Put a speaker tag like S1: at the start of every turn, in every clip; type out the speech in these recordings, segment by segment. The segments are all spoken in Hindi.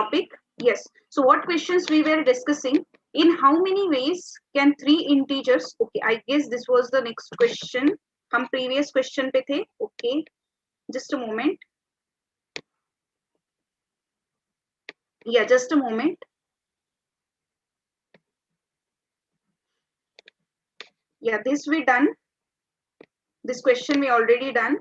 S1: topic. Yes. So what questions we were discussing? In how many ways can three integers? Okay, I guess this was the next question. हम previous question पे थे. Okay, just a moment. Yeah, just a moment. Yeah, this we done. This question we already done.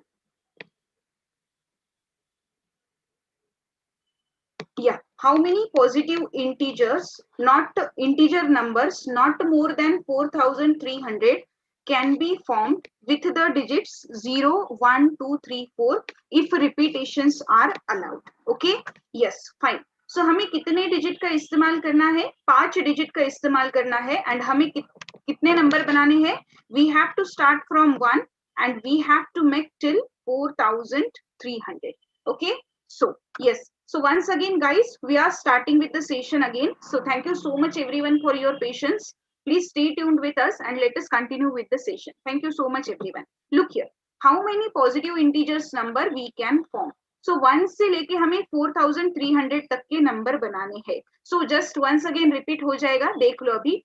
S1: Yeah, how many positive integers, not integer numbers, not more than 4300 can be formed with the digits 0, 1, 2, 3, 4 if repetitions are allowed. Okay, yes, fine. So हमें कितने डिजिट का इस्तेमाल करना है? 5 डिजिट का इस्तेमाल करना है एंड हमें कितने नंबर बनाने हैं? We have to start from 1 and we have to make till 4300. Okay, so yes. So once again, guys, we are starting with the session again. So thank you so much, everyone, for your patience. Please stay tuned with us and let us continue with the session. Thank you so much, everyone. Look here. How many positive integers number we can form? So 1 से लेके हमें 4300 तक के नंबर बनाने हैं. So just once again repeat हो जाएगा. देख लो अभी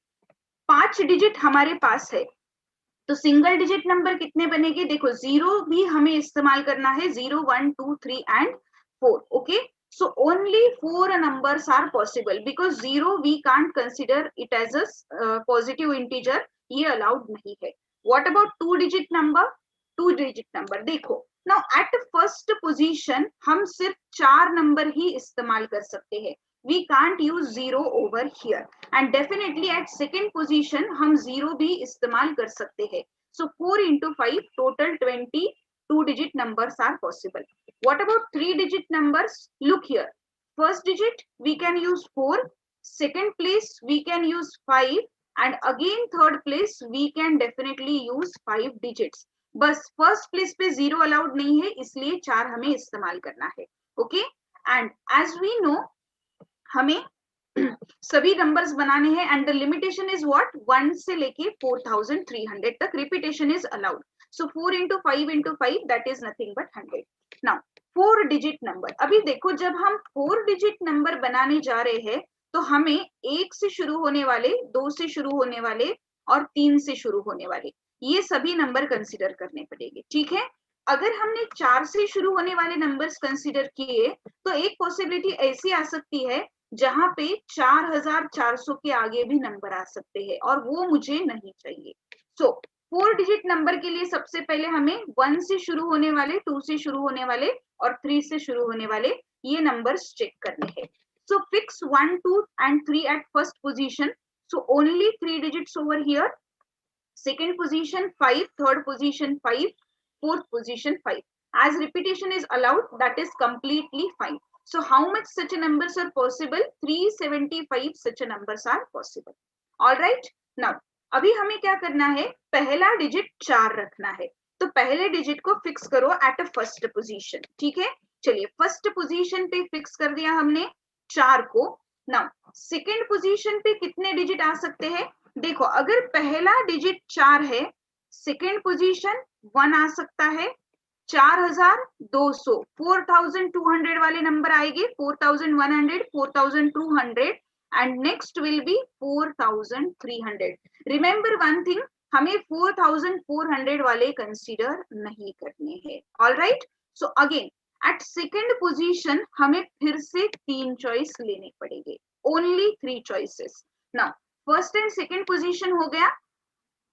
S1: 5 डिजिट हमारे पास है. तो सिंगल डिजिट नंबर कितने बनेंगे? देखो 0 भी हमें इस्तेमाल करना है. 0, 1, 2, 3 and 4. Okay. So only 4 numbers are possible because 0 we can't consider it as a positive integer. ये allowed नहीं है. What about 2 digit number? 2 digit number देखो. Now at first position हम सिर्फ 4 नंबर ही इस्तेमाल कर सकते हैं. We can't use 0 over here and definitely at second position हम 0 भी इस्तेमाल कर सकते हैं. So 4 into 5 total 22 digit numbers are possible. What about 3 digit numbers? Look here. First digit we can use 4, second place we can use 5 and again third place we can definitely use 5 digits. बस फर्स्ट प्लेस पे 0 अलाउड नहीं है इसलिए 4 हमें इस्तेमाल करना है. Okay and as we know हमें सभी नंबर्स बनाने हैं and the limitation is what 1 से लेके 4300 तक repetition is allowed. So 4 into 5 into 5 that is nothing but 100. Now 4 digit number. अभी देखो जब हम 4 डिजिट नंबर बनाने जा रहे हैं तो हमें 1 से शुरू होने वाले, 2 से शुरू होने वाले और 3 से शुरू होने वाले ये सभी नंबर कंसीडर करने पड़ेंगे. ठीक है. अगर हमने 4 से शुरू होने वाले नंबर्स कंसीडर किए तो एक पॉसिबिलिटी ऐसी आ सकती है जहां पे 4400 के आगे भी नंबर आ सकते हैं और वो मुझे नहीं चाहिए. सो 4 डिजिट नंबर के लिए सबसे पहले हमें 1 से शुरू होने वाले, 2 से शुरू होने वाले और 3 से शुरू होने वाले ये नंबर्स चेक करने हैं. So fix 1, 2 and 3 at first position. So only 3 digits over here. Second position 5, third position 5, fourth position 5. As repetition is allowed, that is completely fine. So how much such numbers are possible? 375 such numbers are possible. All right. Now अभी हमें क्या करना है? पहला डिजिट 4 रखना है. तो पहले डिजिट को फिक्स करो एट अ फर्स्ट पोजीशन. ठीक है. चलिए फर्स्ट पोजीशन पे फिक्स कर दिया हमने 4 को. नाउ सेकेंड पोजीशन पे कितने डिजिट आ सकते हैं? देखो अगर पहला डिजिट 4 है, सेकेंड पोजीशन 1 आ सकता है. 4200 4200 वाले नंबर आएंगे. 4100, 4200 and next will be 4300. Remember one thing, हमें 4400 वाले कंसीडर नहीं करने हैं. All right. So again at second position हमें फिर से 3 चॉइस लेने पड़ेंगे. Only 3 choices. Now first and second position हो गया.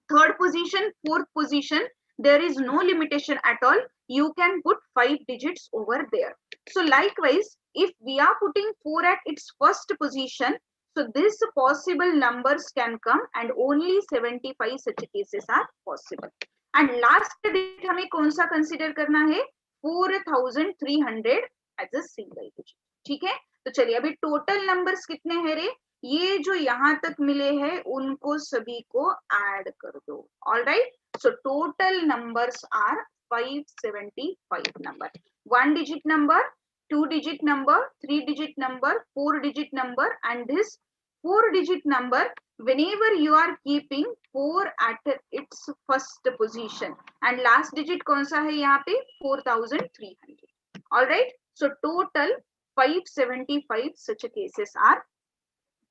S1: Third position, fourth position, there is no limitation at all. You can put 5 digits over there. So likewise, if we are putting 4 at its first position, so this possible numbers can come and only 75 such cases are possible. And last digit हमें कौन सा consider करना है? 4300 as a single digit. ठीक है. तो चलिए अभी टोटल नंबर्स कितने हैं रे? ये जो यहाँ तक मिले हैं उनको सभी को ऐड कर दो. All right. So total numbers are 575 number. 1 digit number, 2 digit number, 3 digit number, 4 digit number and this 4 digit number whenever you are keeping 4 at its first position and last digit कौन सा है यहाँ पे? 4300. All right. So total 575 such cases are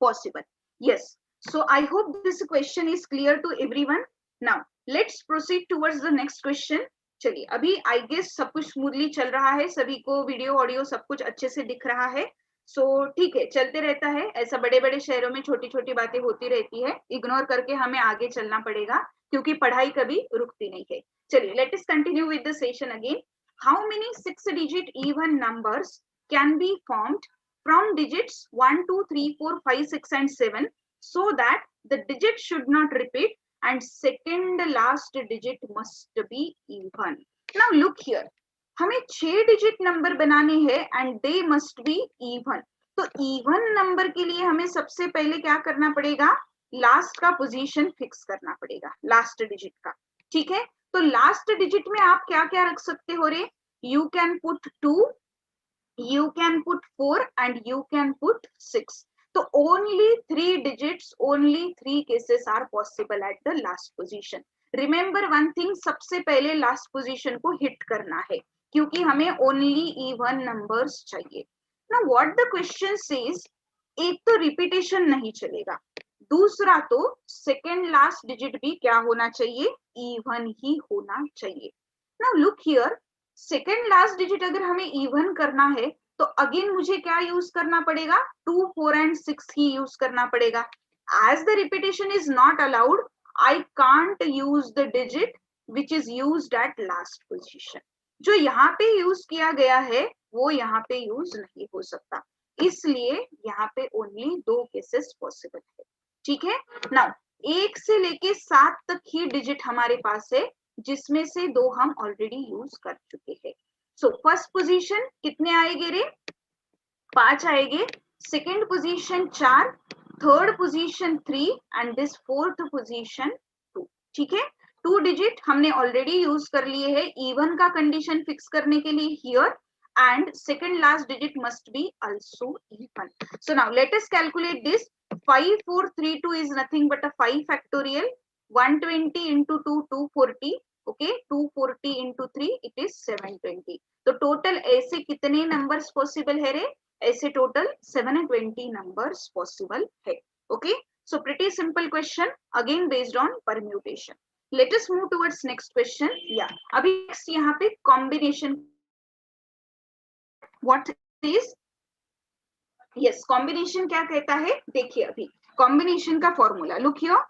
S1: possible. Yes. So I hope this question is clear to everyone. Now let's proceed towards the next question. चलिए अभी आई गेस सब कुछ स्मूथली चल रहा है, सभी को वीडियो ऑडियो सब कुछ अच्छे से दिख रहा है. सो ठीक है, चलते रहता है. ऐसा बड़े बड़े शहरों में छोटी छोटी बातें होती रहती है, इग्नोर करके हमें आगे चलना पड़ेगा क्योंकि पढ़ाई कभी रुकती नहीं है. चलिए let us continue with the session again. How many 6 digit even numbers can be formed from digits 1, 2, 3, 4, 5, 6 and 7 so that the digit should not repeat and second last digit must be even. Now look here, हमें 6 डिजिट नंबर बनाने हैं and they must be even. तो even नंबर के लिए हमें सबसे पहले क्या करना पड़ेगा, लास्ट का पोजीशन फिक्स करना पड़ेगा, लास्ट डिजिट का. ठीक है, तो लास्ट डिजिट में आप क्या क्या रख सकते हो रे, you can put 2, you can put 4 and you can put 6. So only 3 digits, only 3 cases are possible at the last position. Remember one thing, सबसे पहले last position को hit करना है क्योंकि हमें only even numbers चाहिए. Now what the question says, एक तो repetition नहीं चलेगा, दूसरा तो second last digit भी क्या होना चाहिए, even ही होना चाहिए. Now look here, second last digit अगर हमें इवन करना है तो अगेन मुझे क्या यूज करना पड़ेगा, 2, 4 एंड 6 ही यूज करना पड़ेगा. As the repetition is not allowed, I can't use the digit which is used at last position. जो यहाँ पे यूज किया गया है वो यहाँ पे यूज नहीं हो सकता, इसलिए यहाँ पे ओनली 2 केसेस पॉसिबल है. ठीक है, नाउ 1 से लेके 7 तक ही डिजिट हमारे पास है जिसमें से 2 हम ऑलरेडी यूज कर चुके हैं. सो फर्स्ट पोजीशन कितने आएंगे रे, 5 आएंगे, second position 4, third position 3 and this fourth position 2. ठीक है, 2 डिजिट हमने ऑलरेडी यूज कर लिए हैं इवन का कंडीशन फिक्स करने के लिए here, and second last digit must be also even. So now let us calculate this. 5432 is nothing but a 5 factorial. 120 into 2, 240. Okay, 240 into 3, it is 720. तो टोटल ऐसे कितने नंबर्स पॉसिबल है रे, ऐसे टोटल 720 नंबर्स पॉसिबल है. Okay, so pretty simple question again based on permutation. Late us move towards next question. या अभी यहाँ पे combination, what is, yes combination क्या कहता है, देखिए अभी कॉम्बिनेशन का formula look here,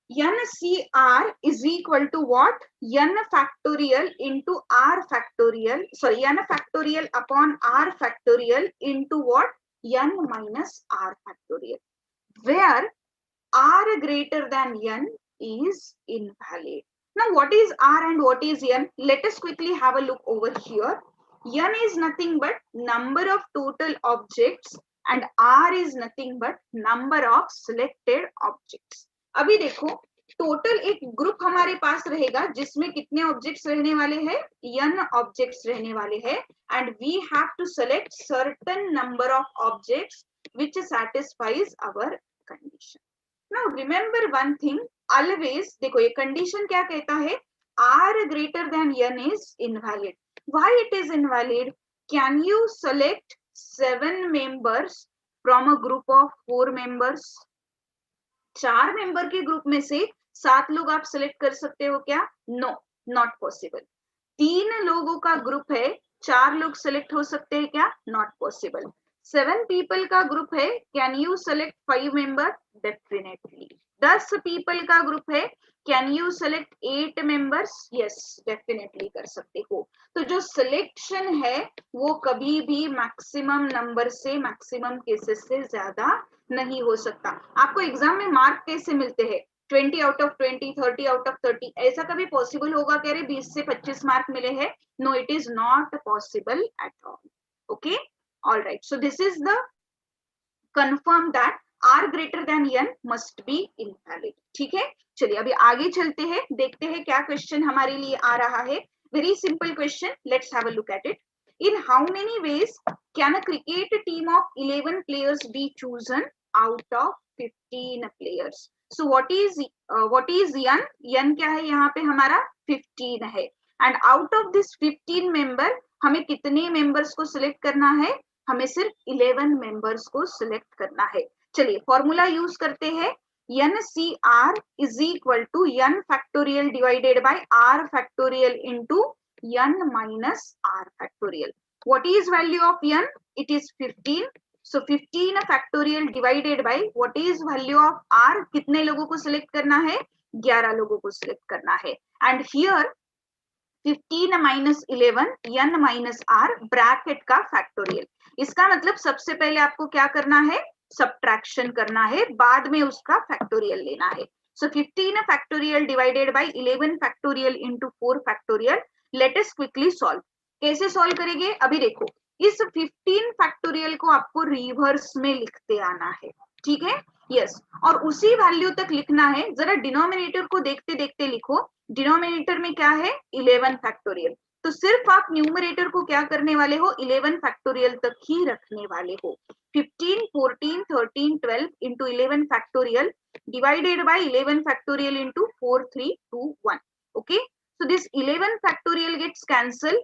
S1: NCR is equal to what, n factorial into r factorial, sorry, n factorial upon r factorial into what, n minus r factorial, where r greater than n is invalid. Now what is r and what is n, let us quickly have a look over here. n is nothing but number of total objects and r is nothing but number of selected objects. अभी देखो टोटल एक ग्रुप हमारे पास रहेगा जिसमें कितने ऑब्जेक्ट्स रहने वाले हैं, n ऑब्जेक्ट्स रहने वाले हैं, and we have to select certain number of objects which satisfies our condition. Now remember one thing always, देखो ये कंडीशन क्या कहता है, r greater than n is invalid. Why it is invalid? Can you select 7 members from a group of 4 members? 4 member के ग्रुप में से 7 लोग आप सिलेक्ट कर सकते हो क्या, नो, नॉट पॉसिबल. 3 लोगों का ग्रुप है, 4 लोग सिलेक्ट हो सकते हैं क्या, नॉट पॉसिबल. 7 पीपल का ग्रुप है, can you select 5 member, definitely. 10 people का ग्रुप है, can you select 8 members, yes definitely कर सकते हो. तो जो सिलेक्शन है वो कभी भी मैक्सिमम नंबर से, मैक्सिमम केसेस से ज्यादा नहीं हो सकता. आपको एग्जाम में मार्क कैसे मिलते हैं, 20 आउट ऑफ 20, 30 आउट ऑफ 30, ऐसा कभी पॉसिबल होगा क्या रे 20 से 25 मार्क मिले हैं, no, it is not possible at all. Okay, all right, so this is the confirm that r greater than n must be invalid. ठीक है, चलिए अभी आगे चलते हैं, देखते हैं क्या क्वेश्चन हमारे लिए आ रहा है. Very simple question, let's have a look at it. In how many ways can a cricket team of 11 players be chosen out of 15 players? So what is n? n क्या है यहाँ पे हमारा 15 है, and out of this 15 member हमें कितने मेंबर्स को सिलेक्ट करना है, हमें सिर्फ 11 मेंबर्स को सिलेक्ट करना है। चलिए फॉर्मूला यूज करते हैं, NCR is equal to n factorial divided by r factorial into n minus r factorial. What is value of n? It is 15. So 15 factorial divided by what is value of r? कितने लोगों को सिलेक्ट करना है, 11 लोगों को सिलेक्ट करना है। And here 15 minus 11 n minus r bracket का फैक्टोरियल। इसका मतलब सबसे पहले आपको क्या करना है, सब्ट्रैक्शन करना है, बाद में उसका फैक्टोरियल लेना है। सो 15 factorial divided bye 11 factorial into 4 factorial. Late us quickly solve. कैसे सॉल्व करेंगे, अभी देखो इस 15 फैक्टोरियल को आपको रिवर्स में लिखते आना है, ठीक है, यस। और उसी वैल्यू तक लिखना है, जरा डिनोमिनेटर को देखते देखते लिखो। डिनोमिनेटर में क्या है, 11 फैक्टोरियल, तो सिर्फ आप न्यूमरेटर को क्या करने वाले हो, 11 फैक्टोरियल तक ही रखने वाले हो। 15 14 13 12 into 11 factorial divided by 11 factorial into 4 3 2 1. Okay, so this 11 factorial gets cancelled,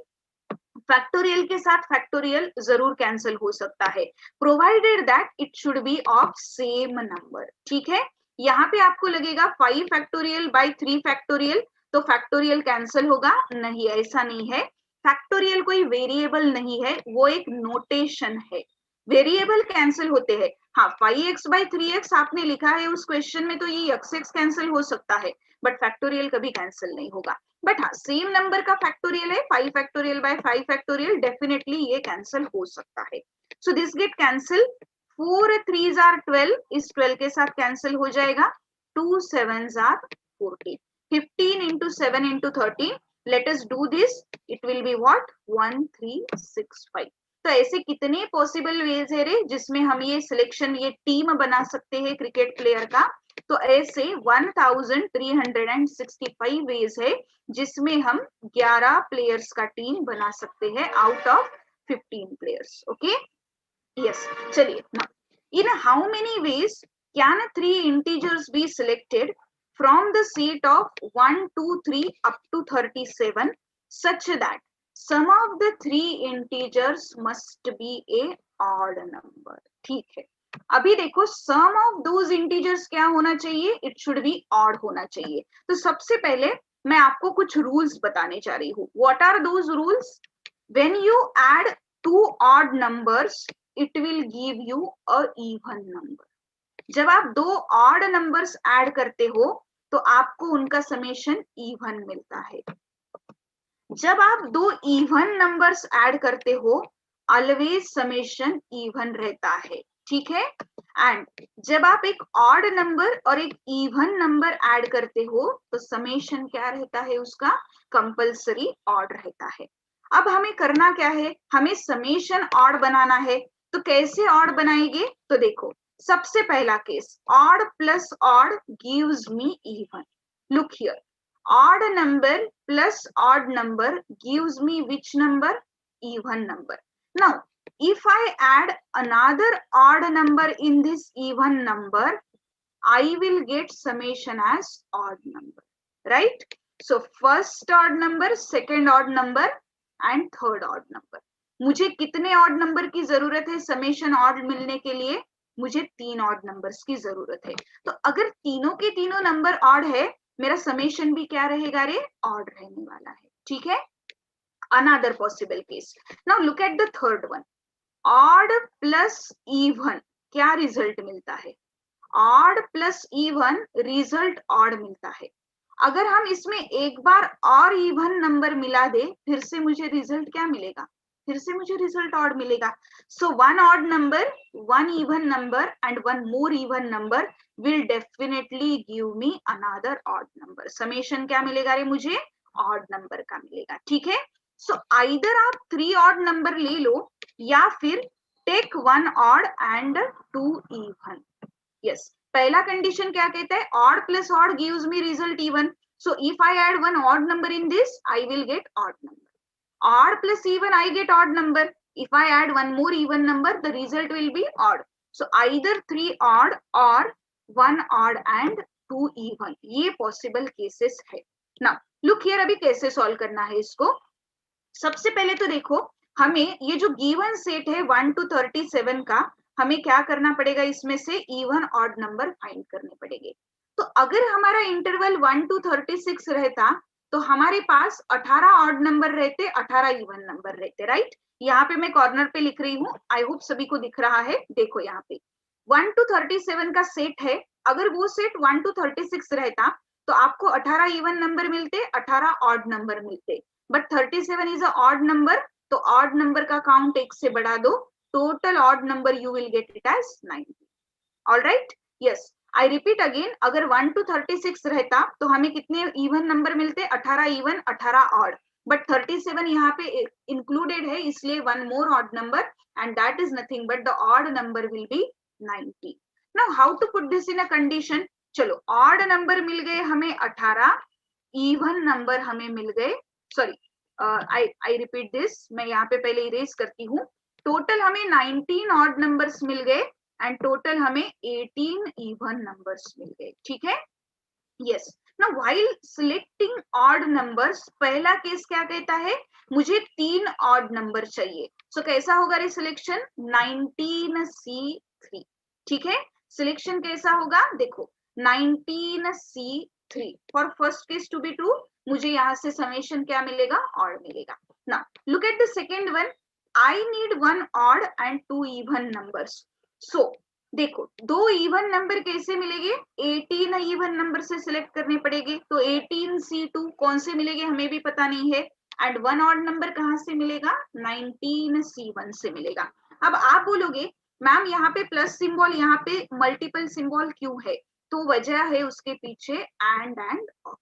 S1: factorial के साथ फैक्टोरियल जरूर कैंसिल हो सकता है, provided that it should be of same number, ठीक है। यहाँ पे आपको लगेगा 5 फैक्टोरियल बाय 3 फैक्टोरियल, तो फैक्टोरियल कैंसिल होगा, नहीं ऐसा नहीं है। फैक्टोरियल कोई वेरिएबल नहीं है, वो एक नोटेशन है, वेरिएबल कैंसिल होते हैं। हाँ 5x बाय 3x आपने लिखा है उस क्वेश्चन में, तो ये x कैंसिल हो सकता है, बट फैक्टोरियल कभी कैंसिल नहीं होगा। बट हाँ सेम नंबर का फैक्टोरियल है, 5 फैक्टोरियल बाय 5 फैक्टोरियल, डेफिनेटली ये कैंसिल हो सकता है। So this get cancel, 4 3s are 12, इस 12 के साथ कैंसिल हो जाएगा, 2 7s are 14, 15 into 7 into 13, let us do this, it will be what, 1 3 6 5। तो ऐसे कितने पॉसिबल वेज है रे जिसमें हम ये सिलेक्शन, ये टीम बना सकते हैं क्रिकेट प्लेयर का। तो ऐसे 1365 वेज है जिसमें हम 11 प्लेयर्स का टीम बना सकते हैं out of 15 players. Okay, yes. चलिए, in how many ways can 3 integers be selected from the seat of 1 2 3 up to 37 such that sum of the 3 integers must be a odd number। ठीक है, अभी देखो सम ऑफ दोज इंटीजर्स क्या होना चाहिए, इट शुड बी ऑड होना चाहिए। तो सबसे पहले मैं आपको कुछ रूल्स बताने जा रही हूँ। What are those rules? When you add 2 odd numbers it will give you a even number. जब आप 2 ऑड नंबर्स ऐड करते हो तो आपको उनका समेशन इवन मिलता है। जब आप 2 इवन नंबर्स ऐड करते हो ऑलवेज समेशन इवन रहता है, ठीक है। एंड जब आप एक ऑड नंबर और एक इवन नंबर ऐड करते हो तो समेशन क्या रहता है उसका, कंपल्सरी ऑड रहता है। अब हमें करना क्या है, हमें समेशन ऑड बनाना है। तो कैसे ऑड बनाएंगे, तो देखो सबसे पहला case, odd plus odd gives me even. Look here, odd number plus odd number gives me which number, even number. Now if I add another odd number in this even number, I will get summation as odd number, right? So first odd number, second odd number and third odd number। मुझे कितने odd number की जरूरत है समेशन odd मिलने के लिए, मुझे 3 odd numbers की जरूरत है। तो अगर तीनों के तीनों नंबर odd है, मेरा समेशन भी क्या रहेगा रे, ऑड रहने वाला है, ठीक है। Another possible case, now look at the third one, odd plus even, क्या रिजल्ट मिलता है, odd plus even result odd मिलता है। अगर हम इसमें एक बार और इवन नंबर मिला दे, फिर से मुझे रिजल्ट क्या मिलेगा, फिर से मुझे रिजल्ट ऑड मिलेगा। सो 1 odd number, 1 even number and 1 more even number will definitely give me another odd number। Summation क्या मिलेगा रे मुझे, ऑड नंबर का मिलेगा, ठीक है। सो आइदर आप 3 ऑड नंबर ले लो या फिर take 1 odd and 2 even. Yes, पहला कंडीशन क्या कहता है, odd plus odd gives me result even. So if I add 1 odd number in this I will get odd number, odd plus even I get odd number, if I add 1 more even number the result will be odd। so either 3 odd or 1 odd and 2 even, ये पॉसिबल केसेस है। नाउ लुक हियर, अभी कैसे सॉल्व करना है इसको। सबसे पहले तो देखो, हमें ये जो गिवन सेट है 1 to 37 का, हमें क्या करना पड़ेगा, इसमें से इवन ऑड नंबर फाइंड करने पड़ेंगे। तो अगर हमारा इंटरवल 1 to 36 रहता, तो हमारे पास 18 ऑड नंबर रहते, 18 इवन नंबर रहते, राइट। यहाँ पे मैं कॉर्नर पे लिख रही हूँ, आई होप सभी को दिख रहा है। देखो यहाँ पे 1 to 37 का सेट है, अगर वो सेट 1 to 36 रहता तो आपको 18 इवन नंबर मिलते, 18 ऑड नंबर मिलते। But 37 is a odd number, तो ऑड नंबर का काउंट एक से बढ़ा दो, total odd number you will get it as 90। All right, yes, I repeat again, अगर 1 to 36 रहता तो हमें कितने इवन नंबर मिलते, 18 इवन, 18 ऑड। बट 37 यहाँ पे इंक्लूडेड है, इसलिए one more odd number, and that is nothing but the odd number will be 90। Now how to put this in a condition. चलो, ऑड नंबर मिल गए हमें 18, इवन नंबर हमें मिल गए, सॉरी आई रिपीट दिस, मैं यहाँ पे पहले इरेज करती हूँ। टोटल हमें 19 ऑड नंबर्स मिल गए एंड टोटल हमें 18 इवन नंबर्स मिल गए, ठीक है। Yes, now while selecting odd numbers, पहला केस क्या कहता है, मुझे 3 ऑड नंबर चाहिए। सो कैसा होगा रे सिलेक्शन, 19C3, ठीक है। सिलेक्शन कैसा होगा, देखो 19C3 for first case to be true, मुझे यहाँ से समेशन क्या मिलेगा, ऑड मिलेगा। Now look at the second one, I need 1 odd and 2 even numbers. So देखो, 2 इवन नंबर कैसे मिलेंगे, 18 इवन नंबर से सिलेक्ट करने पड़ेंगे, तो 18C2 कौन से मिलेंगे हमें भी पता नहीं है, एंड 1 ऑड नंबर कहाँ से मिलेगा, 19C1 से मिलेगा। अब आप बोलोगे मैम यहाँ पे प्लस सिंबल, यहाँ पे मल्टीपल सिंबल क्यों है, तो वजह है उसके पीछे एंड और,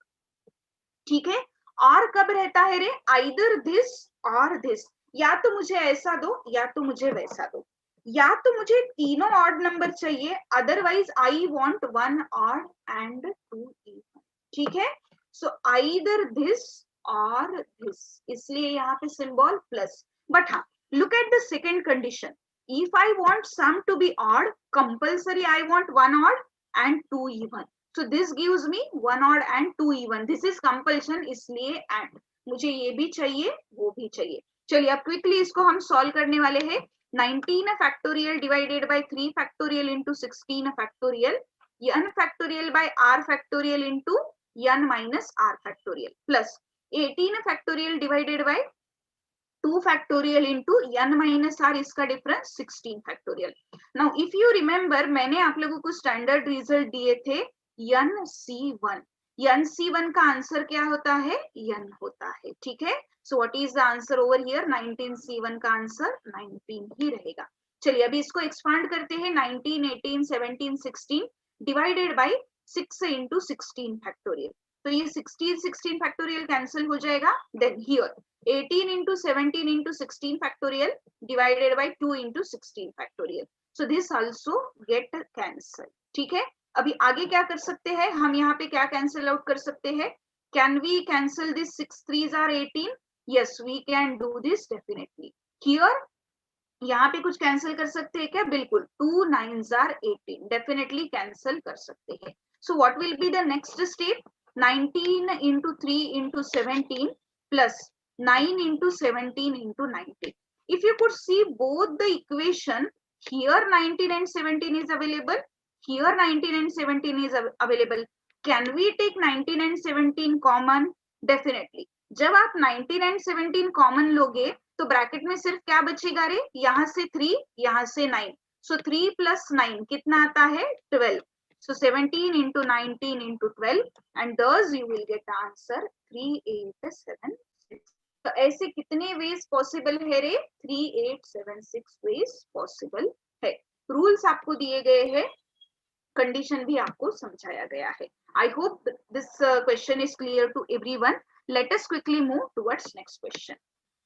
S1: ठीक है। और कब रहता है रे, आइदर दिस और दिस, या तो मुझे ऐसा दो या तो मुझे वैसा दो, या तो मुझे तीनों ऑड नंबर चाहिए, otherwise I want 1 odd and 2 even, ठीक है। सो आइदर दिस और दिस, इसलिए यहाँ पे सिंबल प्लस। बट हाँ, look at the second condition, if I want sum to be odd, compulsory I want 1 odd and 2 even, so this gives me 1 odd and 2 even, this is compulsion, इसलिए and मुझे ये भी चाहिए वो भी चाहिए। चलिए अब क्विकली इसको हम सॉल्व करने वाले हैं। 19 factorial divided bye 3 factorial into 16 factorial, n factorial by r factorial into n minus r factorial, plus 18 factorial divided by 2 factorial into n minus r, इसका difference 16 factorial. Now if you remember, मैंने आप लोगों को स्टैंडर्ड रिजल्ट दिए थे NC1, NC1 का आंसर क्या होता है, n होता है, ठीक है। So what is the answer over here, 19C1 का आंसर 19 ही रहेगा। चलिए अभी इसको एक्सपांड करते हैं, 19, 18, 17, 16 डिवाइडेड बाय 6 into 16 फैक्टोरियल, तो ये 16 16 फैक्टोरियल कैंसिल हो जाएगा। Then here 18 into 17 into 16 factorial divided by 2 into 16 factorial, so this also get cancel, ठीक है। अभी आगे क्या कर सकते हैं हम, यहाँ पे क्या कैंसिल आउट कर सकते हैं, can we cancel this, 6 3s are 18, yes we can do this definitely। here यहाँ पे कुछ कैंसिल कर सकते हैं क्या, बिल्कुल, 2 9s are 18, डेफिनेटली कैंसिल कर सकते हैं। So what will be the next step, 19 into 3 into 17 plus 9 into 17 into 19, if you could see both the equation, here 19 and 17 is available, here 19 and 17 is available, can we take 19 and 17 common, definitely। जब आप 19 and 17 common लोगे तो ब्रैकेट में सिर्फ क्या बचेगा रे, यहाँ से 3 यहाँ से 9, सो 3 plus 9 कितना आता है, 12, so 17 into 19 into 12 and thus you will get the answer 3876। तो ऐसे कितने वेज पॉसिबल है रे, 3876 वेज पॉसिबल है। रूल्स आपको दिए गए हैं, कंडीशन भी आपको समझाया गया है। I hope this question is clear to everyone. Let us quickly move towards next question.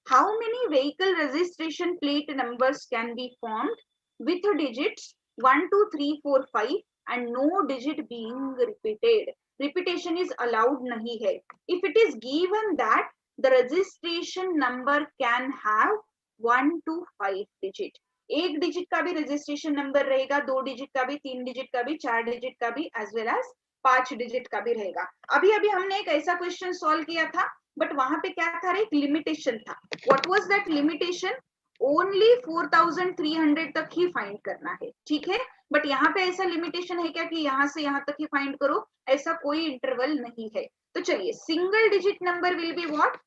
S1: How many vehicle registration plate numbers can be formed with digits 1 2 3 4 5 and no digit being repeated? Repetition is allowed नहीं है। If it is given that the registration number can have 1 to 5 digit, एक डिजिट का भी रजिस्ट्रेशन नंबर रहेगा, 2 डिजिट का भी, 3 डिजिट का भी, 4 डिजिट का भी, एज वेल एज 5 डिजिट का भी रहेगा। अभी अभी हमने एक ऐसा क्वेश्चन सॉल्व किया था बट वहां पे क्या था, एक लिमिटेशन था. What was that limitation? Only 4300 तक ही फाइंड करना है. ठीक है, बट यहाँ पे ऐसा लिमिटेशन है क्या कि यहाँ से यहाँ तक ही फाइंड करो? ऐसा कोई इंटरवल नहीं है. तो चलिए, single digit number will be what?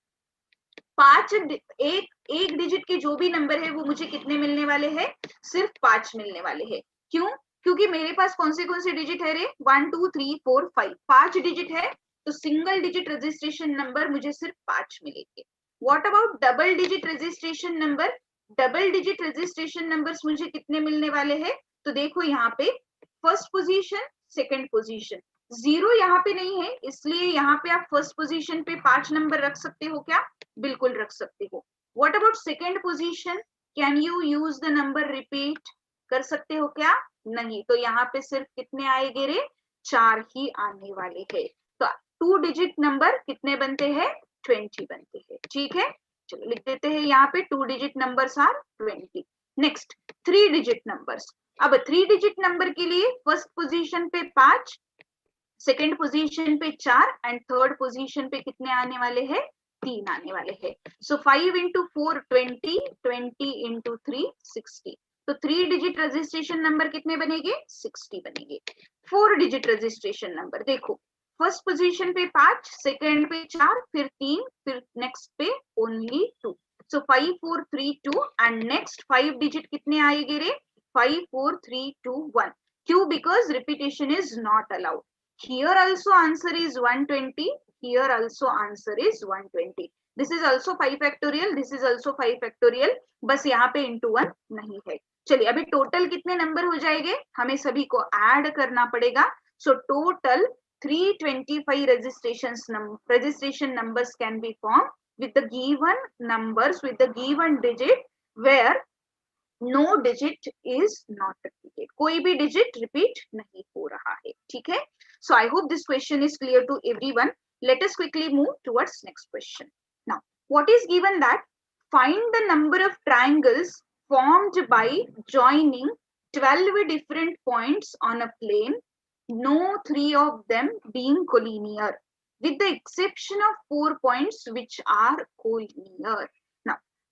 S1: एक डिजिट के जो भी नंबर है वो मुझे कितने मिलने वाले हैं? सिर्फ 5 मिलने वाले हैं. क्यों? क्योंकि मेरे पास कौन से डिजिट है रे? 1 2 3 4 5, 5 डिजिट है. तो सिंगल डिजिट रजिस्ट्रेशन नंबर मुझे सिर्फ 5 मिलेंगे. What about double digit registration number? Double digit registration numbers मुझे कितने मिलने वाले हैं? तो देखो यहाँ पे first position, second position, zero यहाँ पे नहीं है, इसलिए यहाँ पे आप फर्स्ट पोजीशन पे 5 नंबर रख सकते हो क्या? बिल्कुल रख सकते हो. What about second position? Can you use the number repeat? कर सकते हो क्या? नहीं. तो यहाँ पे सिर्फ कितने आएंगे रे? 4 ही आने वाले हैं. तो 2 डिजिट नंबर कितने बनते हैं? 20 बनते हैं. ठीक है, चलो लिख देते हैं यहाँ पे 2 digit numbers are 20. Next 3 digit numbers. अब 3 डिजिट नंबर के लिए फर्स्ट पोजीशन पे 5, सेकेंड पोजीशन पे 4 एंड थर्ड पोजीशन पे कितने आने वाले हैं? 3 आने वाले हैं. सो 5 इंटू 4 20, 20 इंटू 3 60. तो 3 डिजिट रजिस्ट्रेशन नंबर कितने बनेंगे? 60 बनेंगे. 4 डिजिट रजिस्ट्रेशन नंबर देखो, फर्स्ट पोजीशन पे 5, सेकेंड पे 4, फिर 3, फिर नेक्स्ट पे only 2. So 5 4 3 2 and next 5 digit कितने आएंगे रे? 5 4 3 2 1. क्यों? Because repetition is not allowed. Here also answer is 120. Here also answer is 120. This is also 5 factorial. This is also 5 factorial. बस यहाँ पे into 1 नहीं है. चलिए अभी टोटल कितने नंबर हो जाएंगे? हमें सभी को ऐड करना पड़ेगा. So total 325 registration numbers can be formed with the given numbers, with the given digit where no digit is not repeated. कोई भी digit repeat नहीं हो रहा है. ठीक है, so I hope this question is clear to everyone. Let us quickly move towards next question. Now what is given that find the number of triangles formed by joining 12 different points on a plane, no 3 of them being collinear, with the exception of 4 points which are collinear.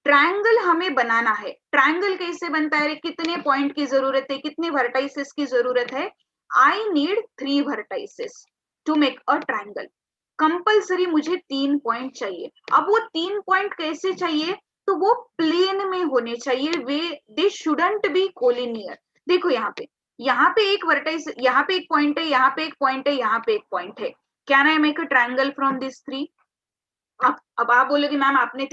S1: Triangle हमें बनाना है. ट्रायंगल कैसे बनता है? कितने पॉइंट की जरूरत है? कितने वर्टाइसेस की जरूरत है? I need 3 vertices to make a triangle. Compulsory मुझे 3 पॉइंट चाहिए. अब वो 3 पॉइंट कैसे चाहिए? तो वो प्लेन में होने चाहिए. वे दे शुडंट बी कोलिनियर. देखो यहाँ पे एक वर्टाइस, यहाँ पे एक पॉइंट है, यहाँ पे एक पॉइंट है, यहाँ पे एक पॉइंट है. Can I make a triangle from this 3? अब आप बोलोगे मैम आपने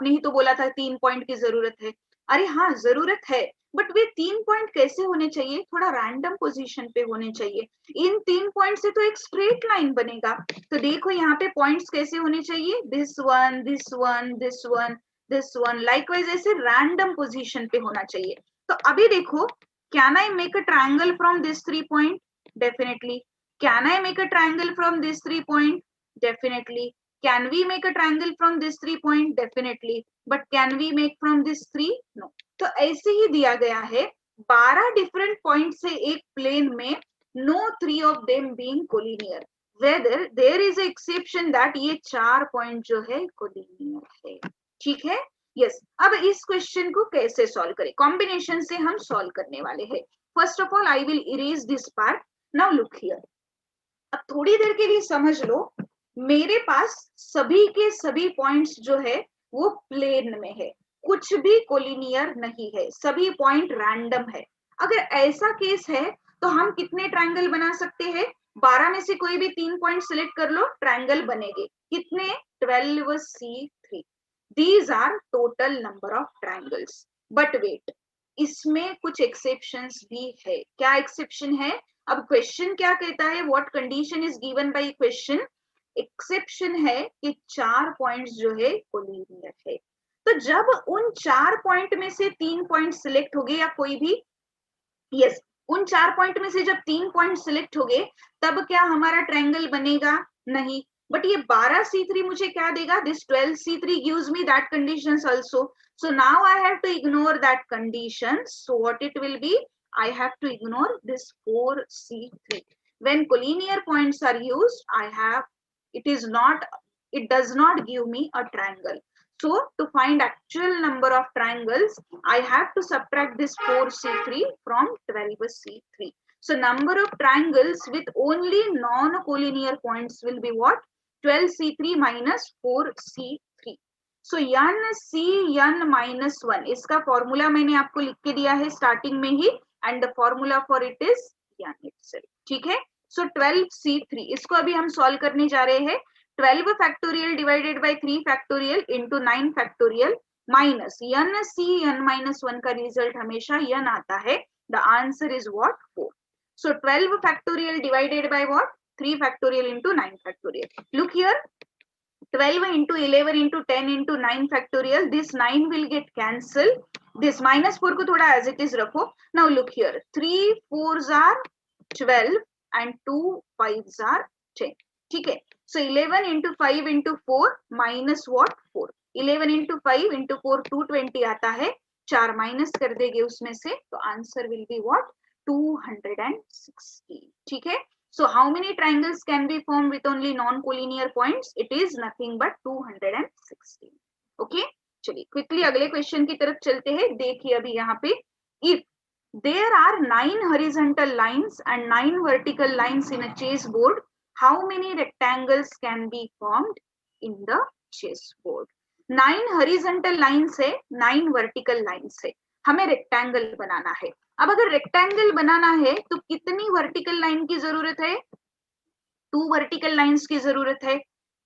S1: ही तो बोला था 3 पॉइंट की जरूरत है. अरे हाँ जरूरत है, बट वे 3 पॉइंट कैसे होने चाहिए? थोड़ा रैंडम पोजीशन पे होने चाहिए. इन 3 पॉइंट से तो एक स्ट्रेट लाइन बनेगा. तो देखो यहाँ पे पॉइंट्स कैसे होने चाहिए? This one, this one, this one, this one, likewise ऐसे रैंडम पोजीशन पे होना चाहिए. तो अभी देखो, can I make a triangle from this 3 point? Definitely. Can I make a triangle from this 3 point? Definitely. Can we make a triangle from this 3 point? Definitely. But can we make from this 3? No. तो ऐसे ही दिया गया है 12 डिफरेंट पॉइंट से एक प्लेन में, no 3 of them being collinear. Whether there is an exception that ये 4 पॉइंट जो है collinear है. ठीक है, यस. अब इस क्वेश्चन को कैसे सॉल्व करें? कॉम्बिनेशन से हम सॉल्व करने वाले हैं. First of all I will erase this part. Now look here. अब थोड़ी देर के लिए समझ लो, मेरे पास सभी के सभी पॉइंट्स जो है वो प्लेन में है, कुछ भी कोलिनियर नहीं है, सभी पॉइंट रैंडम है. अगर ऐसा केस है तो हम कितने ट्रायंगल बना सकते हैं? 12 में से कोई भी 3 पॉइंट सिलेक्ट कर लो, ट्रायंगल बनेंगे. कितने? 12C3. These are total number of triangles. But wait, इसमें कुछ एक्सेप्शंस भी है. क्या एक्सेप्शन है? अब क्वेश्चन क्या कहता है? What condition is given by question? Exception है कि 4 पॉइंट्स जो है कोलिनियर है. तो जब उन 4 पॉइंट में से 3 पॉइंट सिलेक्ट हो गए या कोई भी, यस, उन 4 पॉइंट में से जब 3 पॉइंट सिलेक्ट हो गए, तब क्या हमारा ट्रायंगल बनेगा? नहीं. बट ये 12C3 मुझे क्या देगा? This 12C3 gives me that conditions also. So now I have to ignore that condition. So what it will be? I have to ignore this 4C3. When collinear points are used, it is not it does not give me a triangle. So to find actual number of triangles, I have to subtract this 4C3 from 12C3. So number of triangles with only non-collinear points will be what? 12C3 minus 4C3. So n minus 1 इसका फॉर्मूला मैंने आपको लिख के दिया है स्टार्टिंग में ही, and the formula for it is n itself. ठीक है. सो 12C3 इसको अभी हम सॉल्व करने जा रहे हैं. 12 factorial divided bye 3 factorial into 9 factorial minus n minus 1 का रिजल्ट हमेशा n आता है. The answer is what? 4. So 12 factorial divided by what? 3 factorial into 9 factorial. Look here, 12 into 11 into 10 into 9 factorial, this 9 will get cancelled. This minus 4 को थोड़ा as it is रखो. Now look here, 3 4s are 12 and 2 5s are 10. ठीक है. So 11 into 5 into 4 minus what? 4. 11 into 5 into 4 220 आता है. 4 माइनस कर देंगे उसमें से, तो आंसर will be what? 260. ठीक है. So how many triangles can be formed with only non-collinear points? It is nothing but 260. Okay? चलिए क्विकली अगले क्वेश्चन की तरफ चलते हैं. देखिए अभी यहाँ पे, if there are 9 horizontal lines and 9 vertical lines in a chessboard, how many rectangles can be formed in the chessboard? 9 horizontal lines है, 9 vertical lines है. हमें रेक्टेंगल बनाना है. अब अगर रेक्टेंगल बनाना है तो कितनी वर्टिकल लाइन की जरूरत है? 2 वर्टिकल लाइंस की जरूरत है,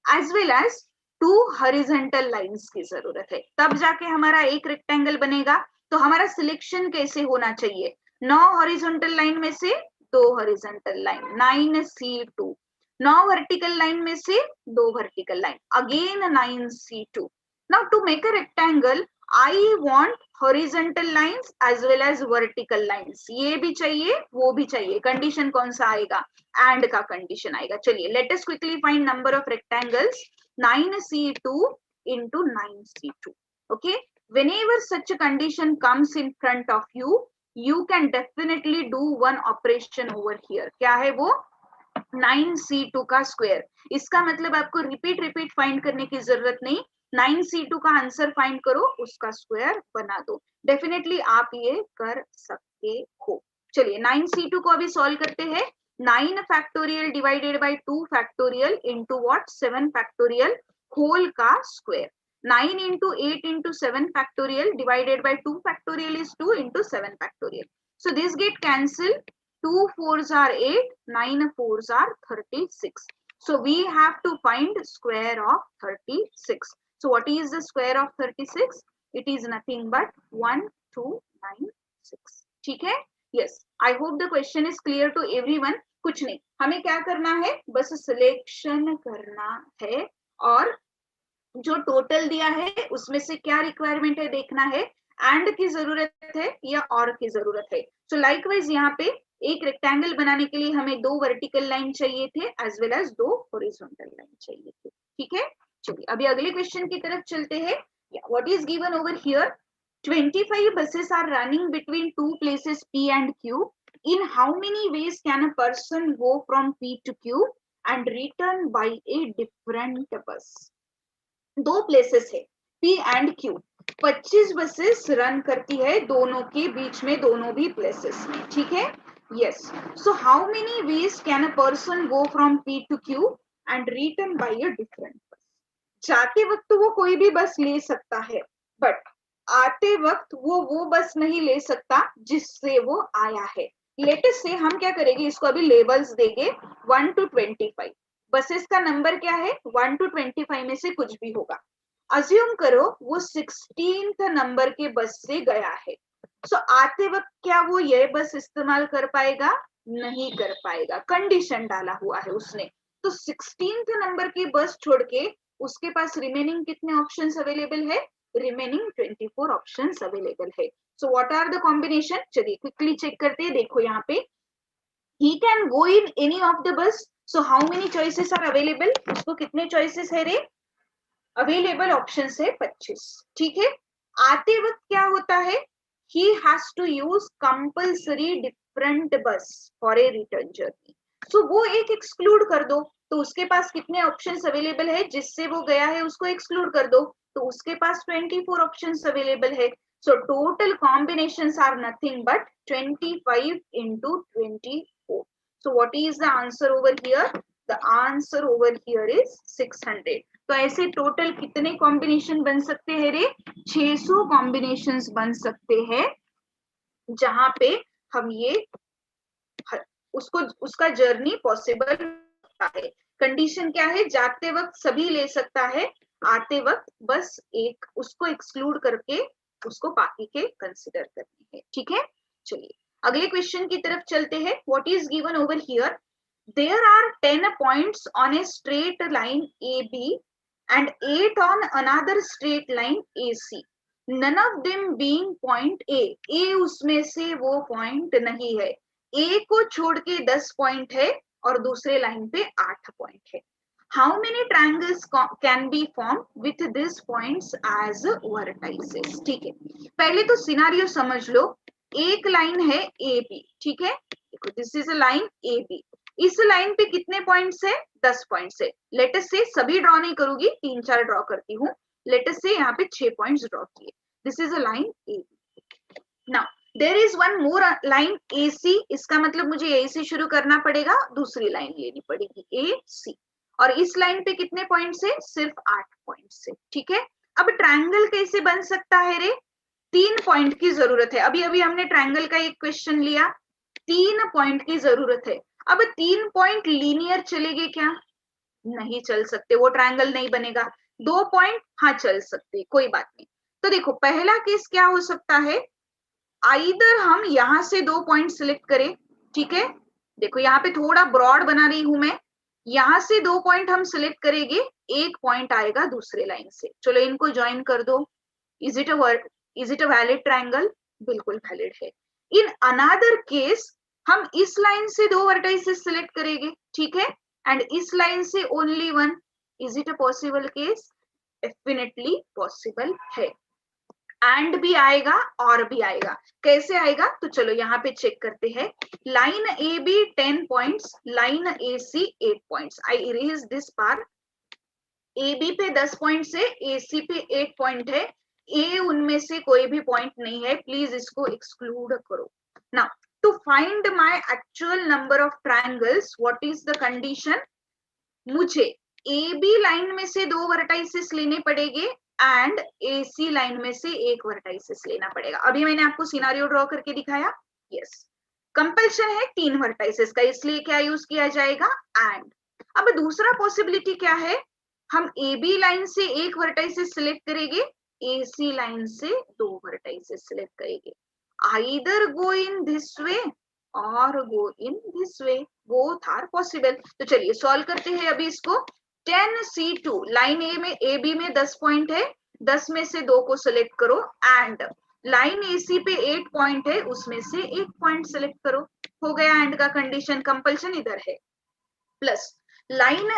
S1: as well as 2 horizontal lines की जरूरत है. तब जाके हमारा एक रेक्टेंगल बनेगा. तो हमारा सिलेक्शन कैसे होना चाहिए? 9 हॉरिजॉन्टल लाइन में से 2 horizontal line, 9C2. 9 vertical line में से 2 vertical line, again 9C2. Now to make a rectangle I want horizontal lines as well as vertical lines. ये भी चाहिए, वो भी चाहिए. कंडीशन कौन सा आएगा? एंड का कंडीशन आएगा. चलिए let us quickly find number of rectangles. 9C2 into 9C2. Okay. Whenever such a condition comes in front of you, you can definitely do one operation over here. क्या है वो? 9C2 का स्क्वायर. इसका मतलब आपको रिपीट फाइंड करने की जरूरत नहीं. 9C2 का आंसर फाइंड करो, उसका स्क्वायर बना दो. डेफिनेटली आप ये कर सकते हो. चलिए 9C2 को अभी सॉल्व करते हैं. 9 factorial divided by 2 factorial into what? 7 factorial whole का square. 9 into 8 into 7 factorial divided by 2 factorial is 2 into 7 factorial. So this get cancelled. 2 4s are 8, 9 4s are 36. So we have to find square of 36. So what is the square of 36? It is nothing but 1296. ठीक है? Yes. I hope the question is clear to everyone. कुछ नहीं, हमें क्या करना है? बस सिलेक्शन करना है और जो टोटल दिया है उसमें से क्या रिक्वायरमेंट है देखना है. एंड की जरूरत है या और की जरूरत है. सो लाइकवाइज यहाँ पे एक रेक्टेंगल बनाने के लिए हमें 2 वर्टिकल लाइन चाहिए थे as well as 2 horizontal line चाहिए थे. ठीक है. चलिए अभी अगले क्वेश्चन की तरफ चलते हैं. What is given over here? 25 buses are running between 2 places P and Q. In how many ways can a person go from P to Q and return by a different bus? 2 places है P and Q. 25 buses run करती है दोनों के बीच में, दोनों भी प्लेसेस में. ठीक है. Yes. So how many ways can a person go from P to Q and return by a different bus? जाते वक्त वो कोई भी बस ले सकता है, बट आते वक्त वो बस नहीं ले सकता जिससे वो आया है. लेटेस्ट से हम क्या करेंगे, इसको अभी लेबल्स देंगे 1 to 25. बसेस का नंबर क्या है? 1 to 25 में से कुछ भी होगा. अज्यूम करो वो 16th नंबर के बस से गया है. सो आते वक्त क्या वो ये बस इस्तेमाल कर पाएगा? नहीं कर पाएगा. कंडीशन डाला हुआ है उसने. तो 16th नंबर की बस छोड़ के उसके पास रिमेनिंग कितने ऑप्शंस अवेलेबल है? रिमेनिंग 24 ऑप्शंस अवेलेबल है. So what are the combination? चलिए क्विकली चेक करते हैं. देखो यहाँ पे he can go in any of the bus. So how many choices are available? उसको कितने choices है रे? अवेलेबल ऑप्शन है 25. ठीक है. आते वक्त क्या होता है? he has to use compulsory different bus for a return journey. So वो एक एक्सक्लूड कर दो. तो उसके पास कितने ऑप्शंस अवेलेबल है, जिससे वो गया है उसको एक्सक्लूड कर दो, तो उसके पास 24 ऑप्शंस अवेलेबल है. So total combinations are nothing but 25 into 24. So what is the answer over here? The answer over here is 600. तो ऐसे टोटल कितने कॉम्बिनेशन बन सकते हैं रे? 600 कॉम्बिनेशंस बन सकते हैं, जहां पे हम ये उसको उसका जर्नी पॉसिबल होता है. कंडीशन क्या है? जाते वक्त सभी ले सकता है, आते वक्त बस एक उसको एक्सक्लूड करके उसको बाकी के कंसिडर करने हैं. ठीक है, चलिए अगले क्वेश्चन की तरफ चलते हैं. What is given over here? There are 10 points on a straight line A B and 8 on another straight line A C. None of them being point A. ए उसमें से वो पॉइंट नहीं है. ए को छोड़ के 10 पॉइंट है और दूसरे लाइन पे 8 पॉइंट है. How many triangles can be form with this points as vertices? ठीक है, पहले तो सिनारियो समझ लो. एक लाइन है ए बी, ठीक है, देखो this is a line A B. इस लाइन पे कितने पॉइंट्स है? 10 पॉइंट्स है. लेट अस से सभी ड्रॉ नहीं करूंगी, 3-4 ड्रॉ करती हूँ. लेट अस से यहाँ पे 6 पॉइंट्स ड्रॉ किए. This is a line A B. Now there is one more line A C. इसका मतलब मुझे ए से शुरू करना पड़ेगा, दूसरी लाइन लेनी पड़ेगी ए सी. और इस लाइन पे कितने पॉइंट्स है? सिर्फ 8 पॉइंट्स है. ठीक है, अब ट्रायंगल कैसे बन सकता है रे? 3 पॉइंट की जरूरत है. अभी अभी हमने ट्रायंगल का एक क्वेश्चन लिया, 3 पॉइंट की जरूरत है. अब 3 पॉइंट लीनियर चलेंगे क्या? नहीं चल सकते, वो ट्रायंगल नहीं बनेगा. 2 पॉइंट हाँ चल सकते, कोई बात नहीं. तो देखो पहला केस क्या हो सकता है? आइदर हम यहां से 2 पॉइंट सिलेक्ट करें. ठीक है, देखो यहाँ पे थोड़ा ब्रॉड बना रही हूं मैं. यहां से 2 पॉइंट हम सिलेक्ट करेंगे, एक पॉइंट आएगा दूसरे लाइन से. चलो इनको ज्वाइन कर दो. Is it a valid triangle? बिल्कुल वैलिड है. इन अनदर केस हम इस लाइन से 2 वर्टाइसेस सिलेक्ट करेंगे, ठीक है, एंड इस लाइन से only 1. Is it a possible case? Definitely possible है. एंड भी आएगा और भी आएगा. कैसे आएगा? तो चलो यहाँ पे चेक करते हैं. Line A B 10 points, line A C 8 points. I erase this part. A B पे 10 पॉइंट्स है, ए सी पे 8 पॉइंट है. ए उनमें से कोई भी पॉइंट नहीं है, प्लीज इसको एक्सक्लूड करो. Now to find my actual number of triangles, what is the condition? मुझे ए बी लाइन में से 2 वर्टाइसेस लेने पड़ेंगे एंड ए सी लाइन में से 1 वर्टाइसेस लेना पड़ेगा. अभी मैंने आपको सिनारियो ड्रॉ करके दिखाया. यस, कंपल्शन है 3 वर्टाइसेस का, इसलिए क्या यूज किया जाएगा? एंड. अब दूसरा पॉसिबिलिटी क्या है? हम ए बी लाइन से 1 वर्टाइसेस सिलेक्ट करेंगे, ए सी लाइन से 2 वर्टाइसेस सिलेक्ट करेंगे. Either go in this way और go in this way, both are possible. तो चलिए सॉल्व करते हैं अभी इसको. 10C2 लाइन ए में, ए बी में 10 पॉइंट है, 10 में से 2 को सिलेक्ट करो एंड लाइन ए सी पे 8 पॉइंट है, उसमें से 1 पॉइंट सिलेक्ट करो. हो गया एंड का कंडीशन. कंपल्शन इधर है. प्लस लाइन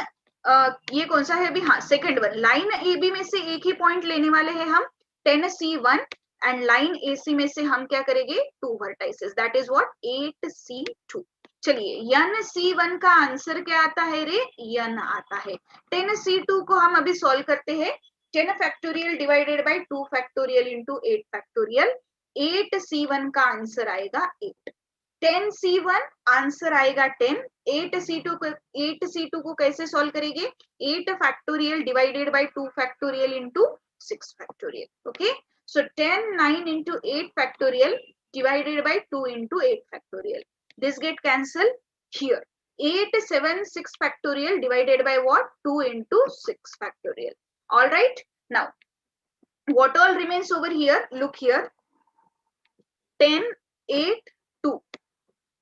S1: ये कौन सा है अभी? हाँ, second one. Line A B में से एक ही पॉइंट लेने वाले हैं हम, 10C1, एंड लाइन ए सी में से हम क्या करेंगे? 2 vertices, that is what? 8C2. चलिए यन C1 का आंसर क्या आता है रे? यन आता है. 10C2 को हम अभी सॉल्व करते हैं. 10 factorial divided by 2 factorial into 8 factorial. 8C1 का आंसर आएगा 8. 10C1 आंसर आएगा 10. 8C2 को कैसे सॉल्व करेंगे? 8 factorial divided by 2 factorial into 6 factorial. Okay, so 10 9 into 8 factorial divided by 2 into 8 factorial. This get cancelled here. 8 7 6 factorial divided by what? 2 into 6 factorial. All right, now what all remains over here? Look here. 10 8 2,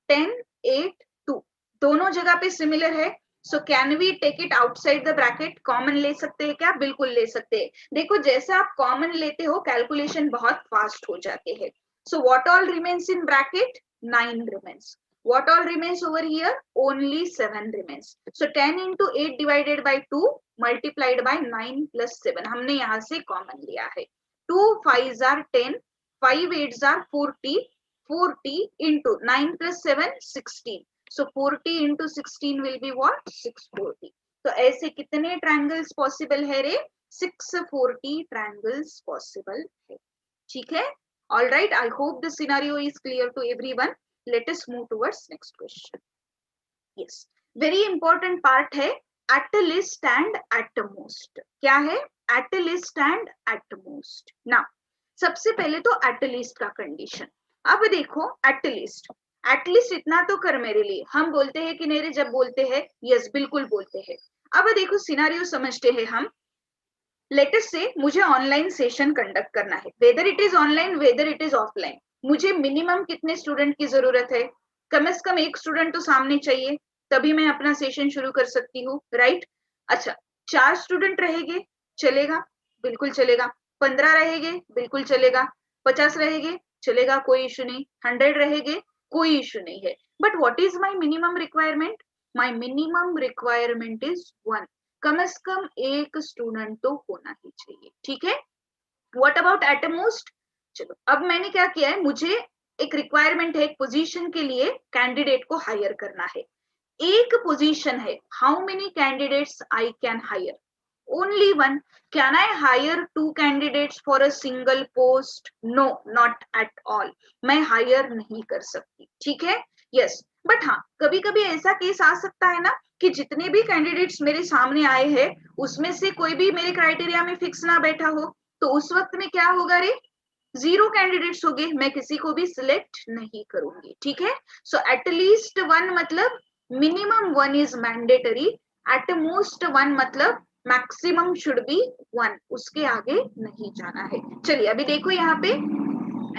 S1: 10 8 2 दोनों जगह पे सिमिलर है. So can we take it outside the bracket? Common ले सकते हैं क्या? बिल्कुल ले सकते हैं. देखो जैसे आप कॉमन लेते हो कैलकुलेशन बहुत फास्ट हो जाते हैं. So what all remains in bracket? 9 remains. What all remains over here? Only 7 remains. So 10 into 8 divided by 2 multiplied by 9 plus 7, हमने यहाँ से कॉमन लिया है. 2 5s are 10, 5 8s are 40, 40 into 9 plus 7 16. So 40 into 16 will be what? 640. तो ऐसे कितने ट्रायंगल्स पॉसिबल है रे? 640 ट्रायंगल्स पॉसिबल है। ठीक है, all right, I hope the scenario is clear to everyone. Let us move towards next question. Yes, very important part है at least and at most. क्या है? At least and at most. ना, सबसे पहले तो एट लिस्ट का कंडीशन। अब देखो एटलीस्ट इतना तो कर मेरे लिए। हम बोलते हैं कि नहीं रे? जब बोलते हैं यस बिल्कुल बोलते हैं। अब देखो सिनारियो समझते हैं हम। लेट अस से मुझे ऑनलाइन सेशन कंडक्ट करना है, whether it is online whether it is offline. मुझे मिनिमम कितने स्टूडेंट की जरूरत है? कम से कम एक स्टूडेंट तो सामने चाहिए, तभी मैं अपना सेशन शुरू कर सकती हूँ, राइट? अच्छा, 4 स्टूडेंट रहेंगे, चलेगा, बिल्कुल चलेगा। 15 रहेंगे, बिल्कुल चलेगा। 50 रहेंगे, चलेगा, कोई इशू नहीं। 100 रहेंगे, कोई इशू नहीं है। But what is my minimum requirement? My minimum requirement is 1। कम से कम एक स्टूडेंट तो होना ही चाहिए, ठीक है? What about at most? चलो, अब मैंने क्या किया है, मुझे एक रिक्वायरमेंट है, एक पोजीशन के लिए कैंडिडेट को हायर करना है। एक पोजीशन है, how many candidates I can hire? Only one. Can I hire 2 candidates for a single post? No, not at all. मैं हायर नहीं कर सकती, ठीक है? यस, बट हाँ, कभी कभी ऐसा केस आ सकता है ना कि जितने भी कैंडिडेट्स मेरे सामने आए हैं उसमें से कोई भी मेरे क्राइटेरिया में फिक्स ना बैठा हो, तो उस वक्त में क्या होगा रे? 0 कैंडिडेट्स हो गए, मैं किसी को भी सिलेक्ट नहीं करूंगी, ठीक है? सो एट लीस्ट 1 मतलब minimum 1 is mandatory, at most 1 मतलब मैक्सिमम शुड बी 1, उसके आगे नहीं जाना है। चलिए अभी देखो यहाँ पे,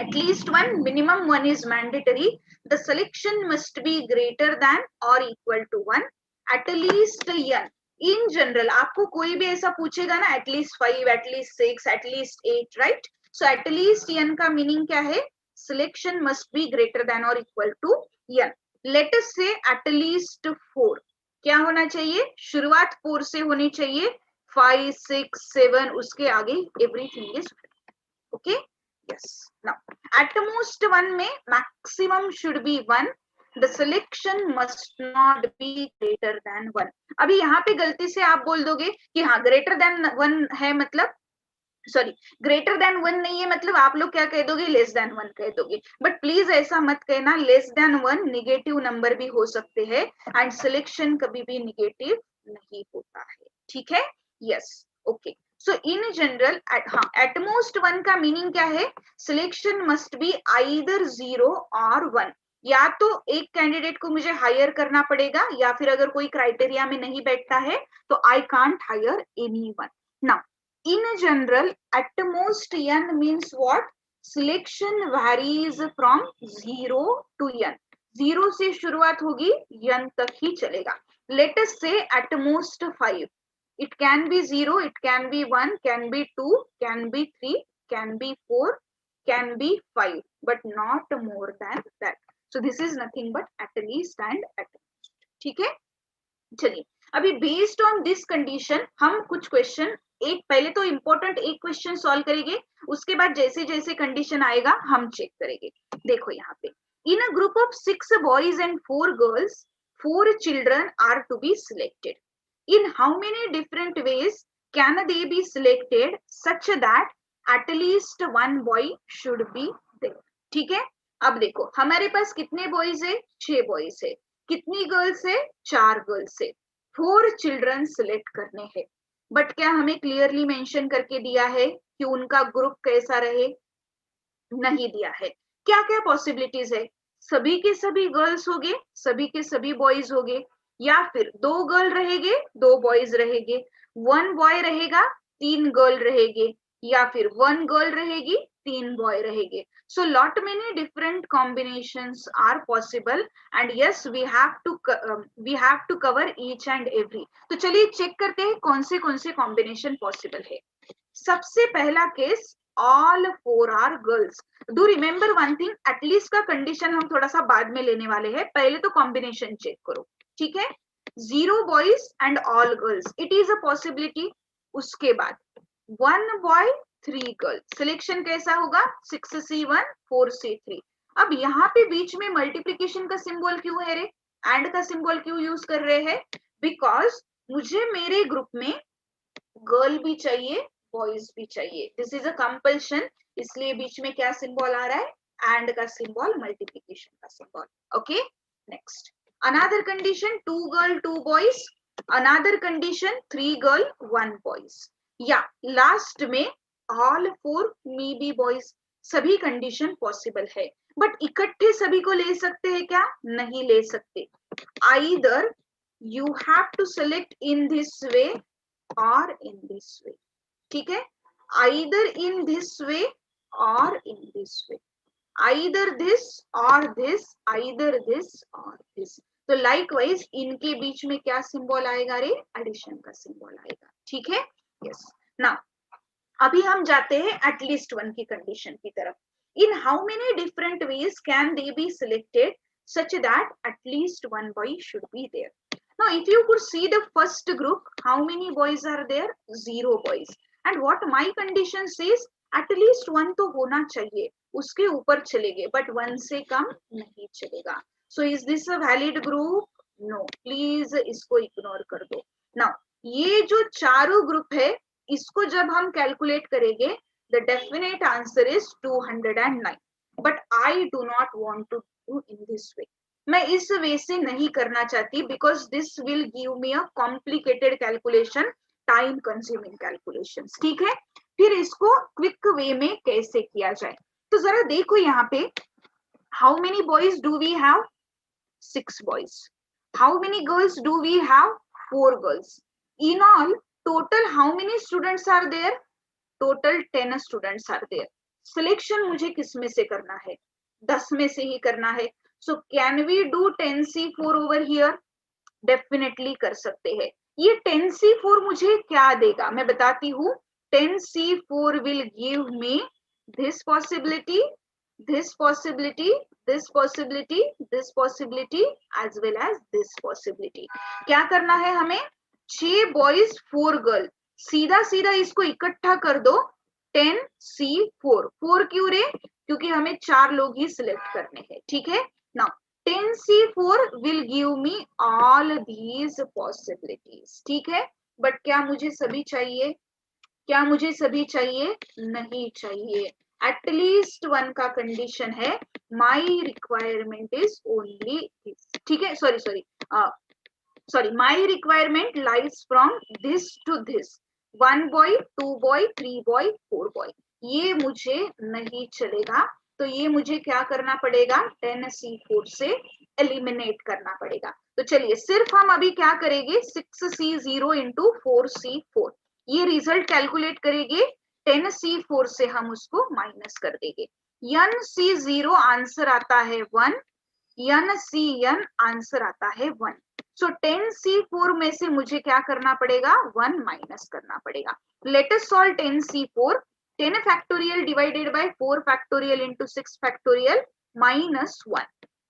S1: at least 1, minimum 1 is mandatory, the selection must be greater than or equal to 1, at least n। in general आपको कोई भी ऐसा पूछेगा ना, at least 5, at least 6, at least 8, right? so at least n का meaning क्या है? selection must be greater than or equal to n। let us say at least 4। क्या होना चाहिए? शुरुआत 4 से होनी चाहिए, 5, 6, 7 उसके आगे everything is okay। yes, now at most 1 में maximum should be 1, the selection must not be greater than 1। अभी यहाँ पे गलती से आप बोल दोगे कि हाँ greater than 1 है, मतलब सॉरी ग्रेटर देन 1 नहीं है, मतलब आप लोग क्या कह दोगे? लेस देन 1 कह दोगे। बट प्लीज ऐसा मत कहना, लेस देन 1 निगेटिव नंबर भी हो सकते हैं एंड सिलेक्शन कभी भी निगेटिव नहीं होता है, ठीक है? Yes, okay. So in general at most 1 का मीनिंग क्या है? सिलेक्शन मस्ट बी आइदर 0 और 1। या तो एक कैंडिडेट को मुझे हायर करना पड़ेगा, या फिर अगर कोई क्राइटेरिया में नहीं बैठता है तो I can't hire anyone. Now in general at most n means what? selection varies from 0 to n। 0 से शुरुआत होगी, n तक ही चलेगा। let us say at most 5। it can be 0, it can be 1, can be 2, can be 3, can be 4, can be 5, but not more than that। so this is nothing but at least and at most, ठीक है? चलिए अभी बेस्ड ऑन दिस कंडीशन हम कुछ क्वेश्चन, एक पहले तो इंपॉर्टेंट एक क्वेश्चन सॉल्व करेंगे, उसके बाद जैसे जैसे कंडीशन आएगा हम चेक करेंगे। देखो यहाँ पे, in a group of 6 boys and 4 girls 4 children are to be selected. In how many different ways can they be selected such that at least 1 boy should be there. ठीक है, अब देखो हमारे पास कितने बॉयज है? 6 बॉयज है। कितनी गर्ल्स है? 4 गर्ल्स है। 4 चिल्ड्रन सिलेक्ट करने हैं, बट क्या हमें क्लियरली मेंशन करके दिया है कि उनका ग्रुप कैसा रहे? नहीं दिया है। क्या क्या पॉसिबिलिटीज है? सभी के सभी गर्ल्स होंगे, सभी के सभी बॉयज होंगे, या फिर 2 गर्ल रहेंगे 2 बॉयज रहेंगे, 1 बॉय रहेगा 3 गर्ल रहेंगे, या फिर 1 गर्ल रहेगी 3 बॉय रहेंगे। so lot many different combinations are possible and yes we have to cover each and every। तो चलिए चेक करते हैं कौन से कॉम्बिनेशन पॉसिबल है। सबसे पहला case, all 4 are girls. Do remember one thing, at least का कंडीशन हम थोड़ा सा बाद में लेने वाले हैं, पहले तो कॉम्बिनेशन चेक करो, ठीक है? 0 boys and all girls, it is a possibility. उसके बाद 1 बॉय 3 गर्ल, सिलेक्शन कैसा होगा? 6C1 4C3। अब यहाँ पे बीच में मल्टीप्लीकेशन का सिंबल क्यों है रे? एंड का सिंबल क्यों यूज कर रहे हैं? बिकॉज मुझे मेरे ग्रुप में गर्ल भी चाहिए, बॉयज भी चाहिए. This is a compulsion. इसलिए बीच में क्या सिंबल आ रहा है? एंड का सिंबल, मल्टीप्लिकेशन का symbol. Okay, next. Another condition, 2 girl 2 boys. Another condition, 3 girl 1 boys. या लास्ट में ऑल 4 मे बी बॉयज. सभी कंडीशन पॉसिबल है, बट इकट्ठे सभी को ले सकते हैं क्या? नहीं ले सकते. either you have to select in this way or in this way. ठीक है, either in this way or in this way, either this or this, either this or this. तो likewise इनके बीच में क्या सिंबल आएगा रे? एडिशन का सिंबल आएगा. ठीक है, यस. नाउ अभी हम जाते हैं एटलीस्ट वन की कंडीशन की तरफ. इन how many different ways can they be selected such that at least one boy should be there? Now, if you could see the first group, how many boys are there? 0 boys. And what my condition says, at least one तो होना चाहिए, उसके ऊपर चलेंगे, but one से कम नहीं चलेगा. So is this a valid group? No. Please इसको इग्नोर कर दो. Now, ये जो चारों ग्रुप है, इसको जब हम कैलकुलेट करेंगे, the definite answer is 209. But I do not want to do in this way. मैं इस वे से नहीं करना चाहती, because this will give me a complicated calculation, time consuming calculation. ठीक है, फिर इसको क्विक वे में कैसे किया जाए. तो जरा देखो यहाँ पे, how many boys do we have? 6 boys. How many girls do we have? 4 girls. In all, total how many students are there? Total 10 students are there. Selection मुझे किस में से करना है? 10 में से ही करना है. So can we do 10C4 over here? Definitely कर सकते हैं. ये 10C4 मुझे क्या देगा? मैं बताती हूँ. 10C4 will give me this possibility, this possibility, this possibility, this possibility, as well as this possibility. क्या करना है हमें? 6 boys 4 girl. सीधा सीधा इसको इकट्ठा कर दो. 10C4. 4 क्यों रे? क्योंकि हमें 4 लोग ही सिलेक्ट करने हैं. ठीक है. Now 10C4 will give me all these possibilities. ठीक है, बट क्या मुझे सभी चाहिए? क्या मुझे सभी चाहिए? नहीं चाहिए. एटलीस्ट वन का कंडीशन है. My requirement is only this. ठीक है, sorry, my requirement lies from this to this. 1 boy 2 boy 3 boy 4 boy. ये मुझे नहीं चलेगा. तो ये मुझे क्या करना पड़ेगा? 10C4 से एलिमिनेट करना पड़ेगा. तो चलिए सिर्फ हम अभी क्या करेंगे? 6C0 into 4C4. ये रिजल्ट कैलकुलेट करेंगे. 10C4 से हम उसको माइनस कर देंगे. NC0 आंसर आता है 1. NCN आंसर आता है 1. सो 10C4 में से मुझे क्या करना पड़ेगा? 1 माइनस करना पड़ेगा. Let us solve 10C4. 10 factorial divided bye 4 factorial into 6 factorial minus 1.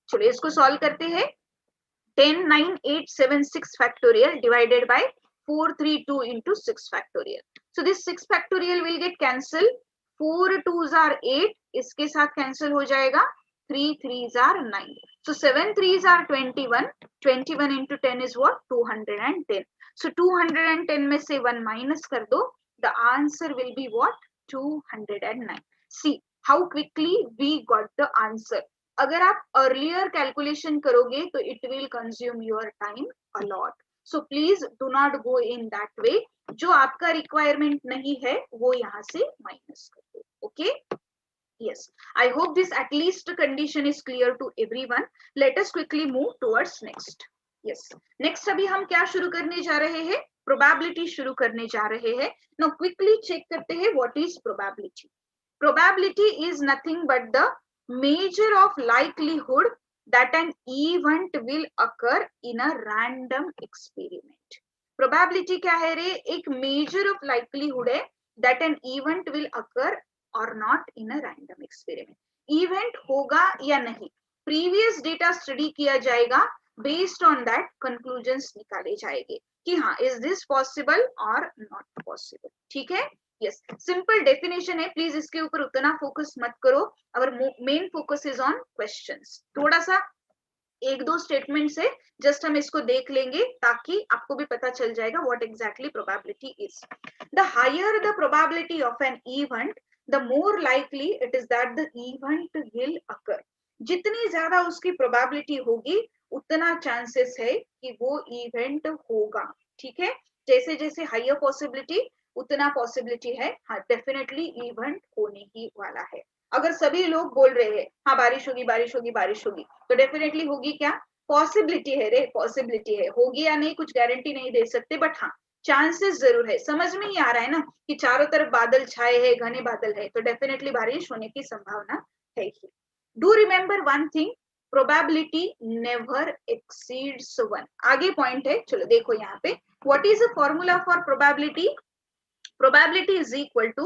S1: चलिए इसको सॉल्व करते हैं. 10 9 8 7 6 factorial divided by 4 3 2 into 6 factorial. So this 6 factorial will get cancelled. 4 2s are 8. इसके साथ cancel हो जाएगा. 3 3s are 9. So 7 3s are 21. 21 into 10 is what? 210. So 210 में से 1 minus कर दो. The answer will be what? 209. See how quickly we got the answer. अगर आप अर्लियर कैलकुलेशन करोगे तो it will consume your time a lot. So please do not go in that way. जो आपका रिक्वायरमेंट नहीं है वो यहाँ से माइनस कर दो. Okay, yes, I hope this at least condition is clear to everyone. Let us quickly move towards next. Yes, next अभी हम क्या शुरू करने जा रहे हैं? प्रोबेबिलिटी शुरू करने जा रहे हैं. नाउ क्विकली चेक करते हैं what is probability. Probability is nothing but the measure of likelihood that an event will occur in a random experiment. Probability क्या है रे? एक measure of likelihood है that an event will occur or not in a random experiment. Event होगा या नहीं, previous data study किया जाएगा. Based on that conclusions निकाले जाएंगे कि हाँ is this possible or not possible. ठीक है, यस, सिंपल डेफिनेशन है. प्लीज इसके ऊपर उतना फोकस मत करो. Our main focus is on questions. थोड़ा सा एक दो स्टेटमेंट से जस्ट हम इसको देख लेंगे ताकि आपको भी पता चल जाएगा what exactly probability is. The higher the probability of an event, the more likely it is that the event will occur. जितनी ज्यादा उसकी प्रोबेबिलिटी होगी उतना चांसेस है कि वो इवेंट होगा. ठीक है, जैसे जैसे हायर पॉसिबिलिटी उतना पॉसिबिलिटी है हाँ डेफिनेटली इवेंट होने ही वाला है. अगर सभी लोग बोल रहे हैं हाँ बारिश होगी बारिश होगी बारिश होगी तो डेफिनेटली होगी क्या, पॉसिबिलिटी है रे, पॉसिबिलिटी है. होगी या नहीं कुछ गारंटी नहीं दे सकते बट हाँ चांसेस जरूर है. समझ में ही आ रहा है ना कि चारों तरफ बादल छाए हैं, घने बादल है, तो डेफिनेटली बारिश होने की संभावना है ही. Do remember one thing, probability never exceeds 1. आगे पॉइंट है, चलो देखो यहाँ पे what is the formula for probability. Probability is equal to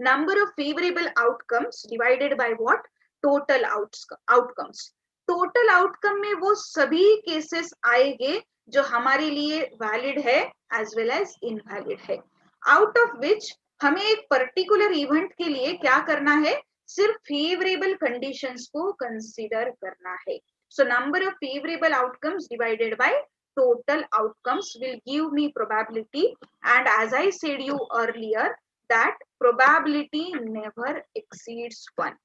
S1: number of favorable outcomes divided by what, total outcomes. Total outcome में वो सभी cases आएंगे जो हमारे लिए valid है as well as invalid है. Out of which हमें एक particular event के लिए क्या करना है, सिर्फ favorable conditions को consider करना है. So number of favorable outcomes divided by total outcomes will give me probability, and as I said you earlier that probability never exceeds 1.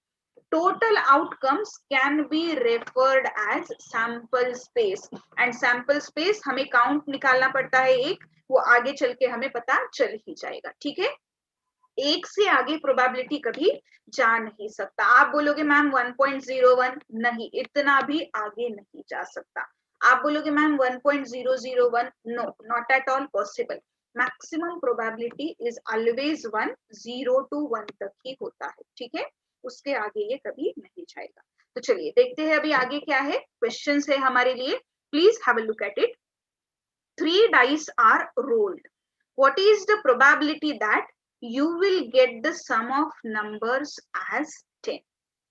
S1: Total outcomes can be referred as sample space, and sample space हमें count निकालना पड़ता है एक, वो आगे चल के हमें पता चल ही जाएगा. ठीक है, एक से आगे प्रोबेबिलिटी कभी जा नहीं सकता. आप बोलोगे मैम 1.01, नहीं इतना भी आगे नहीं जा सकता. आप बोलोगे ma'am 1.001, no not at all possible. Maximum probability is always 1, 0 to 1 तक ही होता है. ठीक है, उसके आगे ये कभी नहीं जाएगा. तो चलिए देखते हैं अभी आगे क्या है. क्वेश्चंस है हमारे लिए, please have a look at it. 3 dice are rolled. What is the probability that you will get the sum of numbers as 10?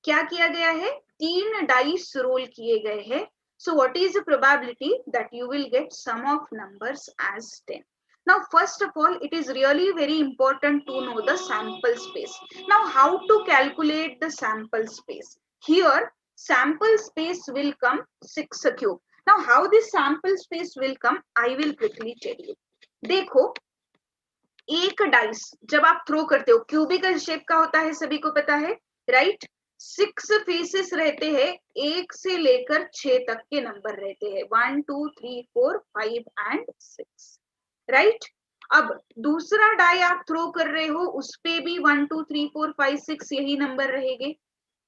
S1: क्या किया गया है, 3 डाइस रोल किए गए हैं. So what is the probability that you will get sum of numbers as 10? Now first of all it is really very important to know the sample space. Now how to calculate the sample space? Here sample space will come 6 cube. Now how this sample space will come I will quickly tell you. देखो एक डाइस जब आप थ्रो करते हो क्यूबिकल शेप का होता है, सभी को पता है राइट. 6 फेसेस रहते हैं, 1 से लेकर 6 तक के नंबर रहते हैं, 1 2 3 4 5 एंड 6 राइट. अब दूसरा डाई आप थ्रो कर रहे हो उस पे भी 1 2 3 4 5 6 यही नंबर रहेंगे.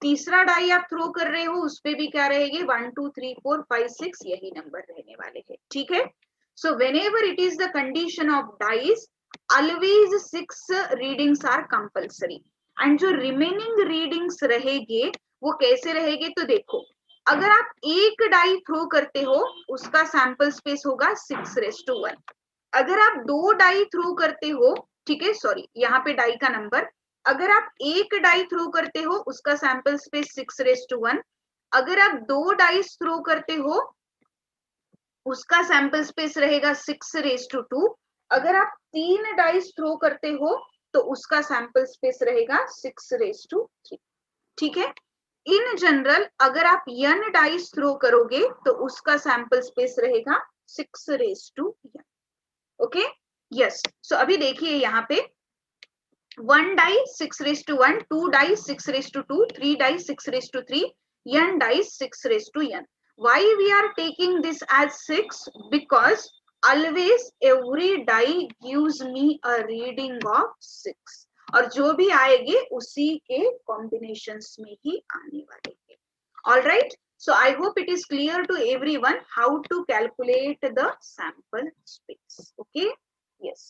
S1: तीसरा डाई आप थ्रो कर रहे हो उस पे भी क्या रहेंगे, 1 2 3 4 5 6 यही नंबर रहने वाले हैं. ठीक है, so whenever it is the condition of dice always 6 readings are compulsory, and जो remaining readings रहेंगे वो कैसे रहेंगे, तो देखो अगर आप एक डाई थ्रो करते हो उसका सैंपल स्पेस होगा 6:1. अगर आप 2 डाई थ्रो करते हो, ठीक है सॉरी यहाँ पे डाई का नंबर, अगर आप एक डाई थ्रो करते हो उसका सैंपल स्पेस 6:1. अगर आप 2 डाइस थ्रो करते हो उसका सैंपल स्पेस रहेगा 6:2. अगर आप 3 डाइस थ्रो करते हो तो उसका सैंपल स्पेस रहेगा 6:3. ठीक है, इन जनरल अगर आप n डाइस थ्रो करोगे तो उसका सैंपल स्पेस रहेगा 6:n. Okay yes. सो अभी देखिए यहाँ पे 1 die 6:1, 2 die 6:2, 3 die 6:3, n dice 6:n. Why we are taking this as 6? Because always every die gives me a reading of 6, और जो भी आएंगे उसी के कॉम्बिनेशंस में ही आने वाले हैं. All right, so I hope it is clear to everyone how to calculate the sample space. Okay, yes.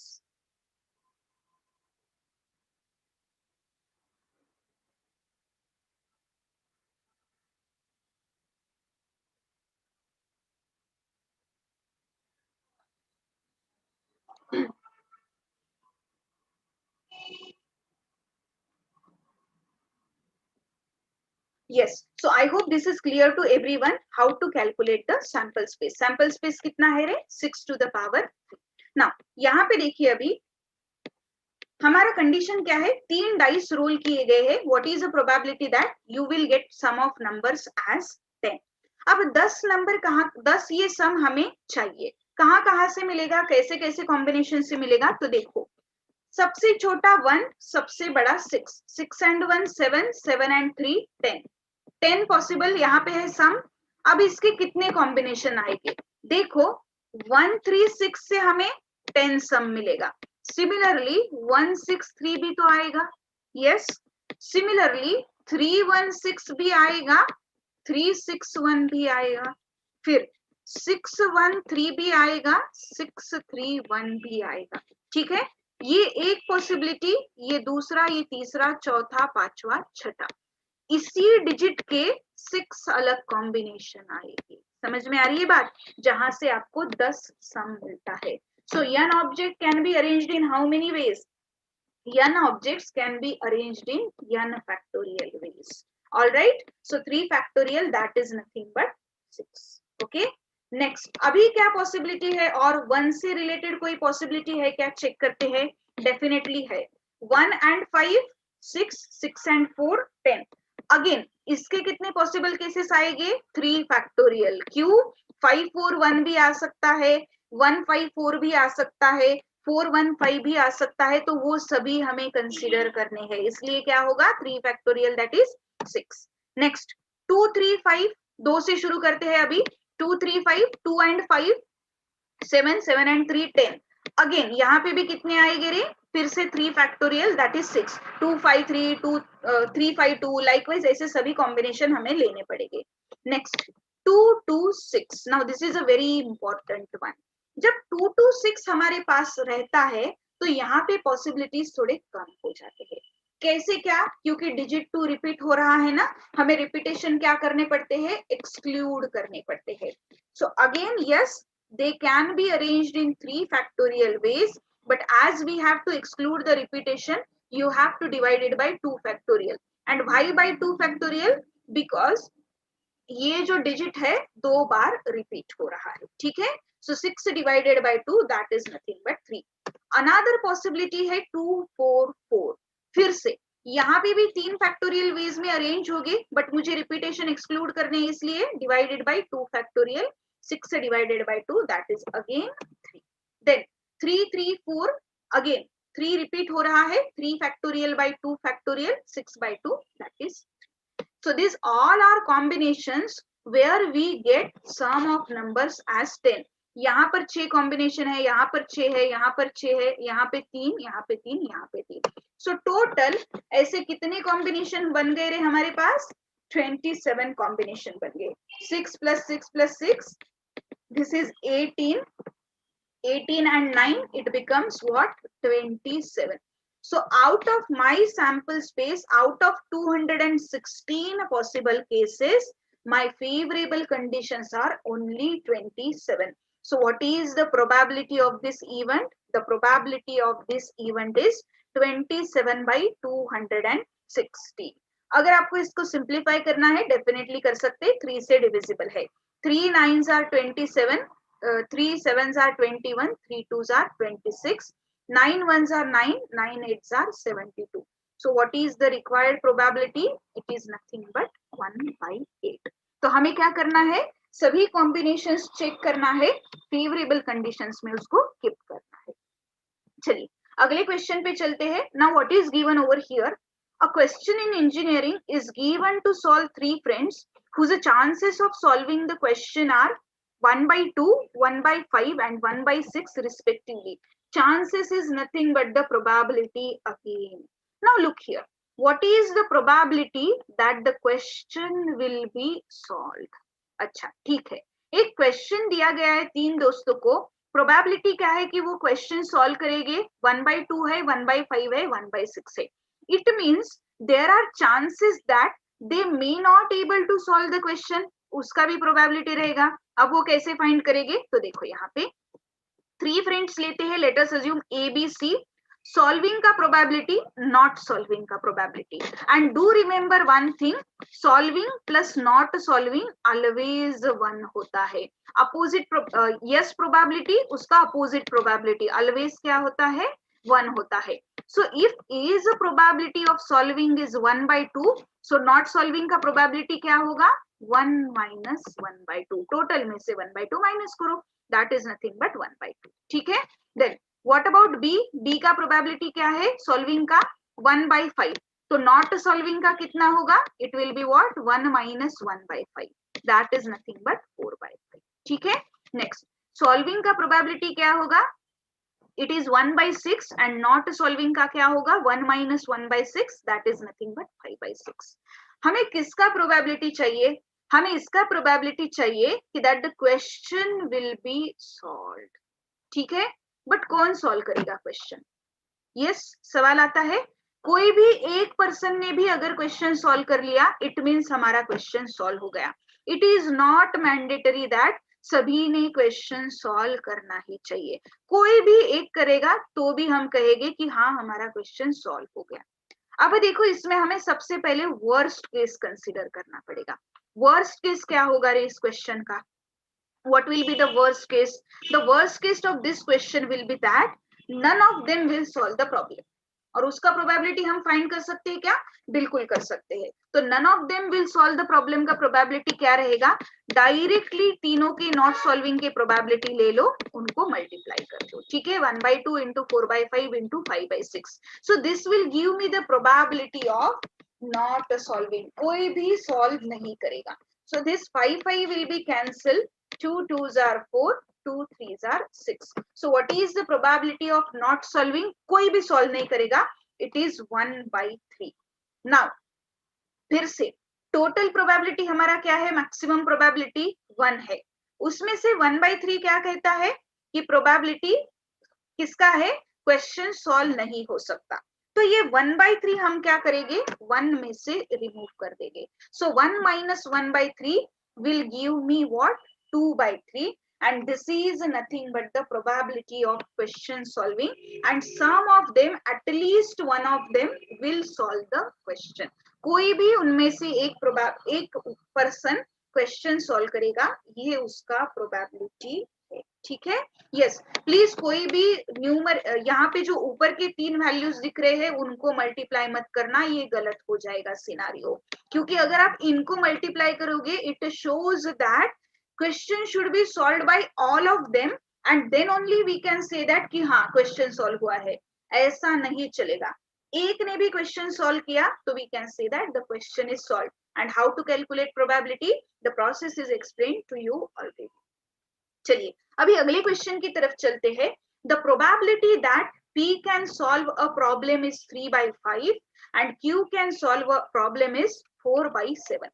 S1: Yes, so I hope this is clear to everyone how to calculate the sample space. Sample space कितना है रे, 6 to the power 3. Now यहाँ पे देखिए अभी हमारा कंडीशन क्या है, 3 डाइस रोल किए गए हैं. What is the probability that you will get sum of numbers as 10. अब 10 नंबर कहाँ, 10 ये सम हमें चाहिए, कहाँ से मिलेगा, कैसे कैसे कॉम्बिनेशन से मिलेगा, तो देखो सबसे छोटा 1, सबसे बड़ा 6, 6 and 1 7, 7 and 3 10, 10 पॉसिबल यहाँ पे है सम। अब इसके कितने कॉम्बिनेशन आएंगे, देखो 1 3 6 से हमें 10 सम मिलेगा, सिमिलरली 1 6 3 भी तो आएगा, यस, सिमिलरली 3 1 6 भी आएगा, 3 6 1 भी आएगा, फिर 6 1 3 भी आएगा, 6 3 1 भी आएगा, ठीक है। ये एक पॉसिबिलिटी, ये दूसरा, ये तीसरा, चौथा, पांचवा, छठा, इसी डिजिट के 6 अलग कॉम्बिनेशन आएगी। समझ में आ रही है बात, जहां से आपको 10 सम मिलता है। सो n object can be arranged in how many veg, n objects can be arranged in n factorial ways. All right, so 3 factorial, that is nothing but 6. Okay, next अभी क्या पॉसिबिलिटी है, और 1 से रिलेटेड कोई पॉसिबिलिटी है क्या, चेक करते हैं, डेफिनेटली है, 1 and 5 6, 6 and 4 10, अगेन इसके कितने पॉसिबल केसेस आएंगे, 3 फैक्टोरियल, क्यों, 5 4 1 भी आ सकता है, 1 5 4 भी आ सकता है, 4 1 5 भी आ सकता है, तो वो सभी हमें कंसीडर करने हैं, इसलिए क्या होगा, 3 फैक्टोरियल दैट इज 6। नेक्स्ट 2 3 5, 2 से शुरू करते हैं अभी, 2 3 5, 2 and 5 7, 7 and 3 10, अगेन यहाँ पे भी कितने आएंगे रे, फिर से 3 फैक्टोरियल दैट इज 6, 2 5 3 2 3 5 2, लाइकवाइज ऐसे सभी कॉम्बिनेशन हमें लेने पड़ेंगे। Next 2 2 6, now this is a very important one, जब 2 2 6 हमारे पास रहता है तो यहाँ पे पॉसिबिलिटीज थोड़े कम हो जाते हैं, कैसे क्या, क्योंकि डिजिट 2 रिपीट हो रहा है ना, हमें रिपीटेशन क्या करने पड़ते हैं, एक्सक्लूड करने पड़ते हैं। So again yes, they can be arranged in 3 factorial ways, but as we have to exclude the repetition, you have to divide it by 2 factorial. And why by 2 factorial, because ये जो डिजिट है 2 बार रिपीट हो रहा है, ठीक है। सो 6 divided by 2 that is nothing but 3। Another possibility है 2 4 4, फिर से यहाँ पे भी 3 फैक्टोरियल वेज में अरेंज होगी, बट मुझे रिपीटेशन एक्सक्लूड करने हैं, इसलिए डिवाइडेड बाय 2 फैक्टोरियल, 6 से divided by 2 that is again 3। Then 3 3 4, again 3 repeat हो रहा है, 3 factorial by 2 factorial, 6 by 2 that is. So these all are combinations where we get sum of numbers as 10. यहाँ पर 6 कॉम्बिनेशन है, यहाँ पर 6 है, यहाँ पर 6 है, यहाँ पे 3, यहाँ पे 3, यहाँ पे 3। सो टोटल ऐसे कितने कॉम्बिनेशन बन गए रे हमारे पास, 27 कॉम्बिनेशन बन गए। 6 plus 6 plus 6, this is 18, 18 and 9, it becomes what, 27. So out of my sample space, out of 216 possible cases, my favorable conditions are only 27. So what is the probability of this event? The probability of this event is 27 by 260. अगर आपको इसको सिंप्लीफाई करना है, डेफिनेटली कर सकते हैं, 3 से डिविजिबल है, 3 9s are 27, 3 7s are 21, 3 2s are 26, 9 1s are 9, 9 8s are 72. So what is the required probability? It is nothing but 1 by 8. तो हमें क्या करना है, सभी कॉम्बिनेशंस चेक करना है, फेवरेबल कंडीशंस में उसको कीप करना है। चलिए अगले क्वेश्चन पे चलते हैं। Now what is given over here, a question in engineering is given to solve 3 friends whose chances of solving the question are 1 by 2, 1 by 5 and 1 by 6 respectively. Chances is nothing but the probability again. Now look here, what is the probability that the question will be solved? अच्छा ठीक है, एक क्वेश्चन दिया गया है 3 दोस्तों को, प्रोबेबिलिटी क्या है कि वो क्वेश्चन सॉल्व करेंगे, 1 by 2 है, 1 by 5 है, 1 by 6 है। It means there are chances that they may not able to solve the question, उसका भी प्रोबेबिलिटी रहेगा। अब वो कैसे फाइंड करेंगे, तो देखो यहाँ पे 3 फ्रेंड्स लेते हैं, let us assume A B C, solving का प्रोबेबिलिटी, नॉट सॉल्विंग का probability, and do remember one thing, solving plus not solving always 1 होता है। अपोजिट यस प्रोबेबिलिटी, उसका अपोजिट प्रोबेबिलिटी ऑलवेज क्या होता है, 1 होता है। So if A's probability of solving is 1 by 2, so not solving का probability क्या होगा, 1 minus 1/2, टोटल में से 1/2 माइनस करो, दैट इज नथिंग बट 1/2. ठीक है. Then what about B? D का प्रोबेबिलिटी क्या है सॉल्विंग का? 1/5. तो नॉट सॉल्विंग का कितना होगा? It will be what? 1 minus 1/5, that is nothing but 4/5. ठीक है. नेक्स्ट सॉल्विंग का प्रोबेबिलिटी क्या होगा? It is 1/6 and not solving का क्या होगा? 1 minus 1/6, that is nothing but 5/6. हमें किसका प्रोबेबिलिटी चाहिए? हमें इसका प्रोबेबिलिटी चाहिए कि that the question will be solved. ठीक है. बट कौन सॉल्व करेगा क्वेश्चन? यस, सवाल आता है. कोई भी एक पर्सन ने भी अगर क्वेश्चन सॉल्व कर लिया, इट मीन्स हमारा क्वेश्चन सॉल्व हो गया. It is not mandatory that सभी ने क्वेश्चन सॉल्व करना ही चाहिए. कोई भी एक करेगा तो भी हम कहेंगे कि हाँ हमारा क्वेश्चन सॉल्व हो गया. अब देखो इसमें हमें सबसे पहले वर्स्ट केस कंसीडर करना पड़ेगा. वर्स्ट केस क्या होगा रे इस क्वेश्चन का? what will be the worst case? The worst case of this question will be that none of them will solve the problem. और उसका प्रोबेबिलिटी हम फाइंड कर सकते हैं क्या? बिल्कुल कर सकते हैं. तो none of them will solve the problem का प्रोबेबिलिटी क्या रहेगा? डायरेक्टली तीनों के नॉट सॉल्विंग के प्रोबेबिलिटी ले लो, उनको मल्टीप्लाई कर दो. ठीक है. 1/2 into 4/5 into 5/6. So this will give me the probability of not solving. कोई भी सॉल्व नहीं करेगा. So this 5 will be cancelled. 2 2s are 4, 2 3s are 6. So what is the probability of not solving? कोई भी solve नहीं करेगा. It is 1/3. Now फिर से total probability हमारा क्या है? maximum probability 1 है. उसमें से 1/3 क्या कहता है कि probability किसका है? क्वेश्चन सॉल्व नहीं हो सकता. तो ये 1/3 हम क्या करेंगे? 1 में से रिमूव कर देंगे. सो 1 minus 1/3 will give me what? 2/3, and this is nothing but the probability of question solving, and some of them, at least one of them will solve the question. कोई भी उनमें से एक पर्सन क्वेश्चन सॉल्व करेगा, ये उसका प्रोबेबिलिटी है. ठीक है. यस, प्लीज कोई भी न्यूमर यहाँ पे जो ऊपर के 3 वैल्यूज दिख रहे हैं उनको मल्टीप्लाई मत करना, ये गलत हो जाएगा सिनारियो. क्योंकि अगर आप इनको मल्टीप्लाई करोगे, it shows that question should be solved by all of them, and then only we can say that कि हाँ क्वेश्चन सॉल्व हुआ है. ऐसा नहीं चलेगा. एक ने भी क्वेश्चन सॉल्व किया तो we can say that the question is solved. And how to calculate probability, the process is explained to you already. चलिए अभी अगले क्वेश्चन की तरफ चलते हैं. The probability that P can solve a problem is 3/5 and Q can solve a problem is 4/7.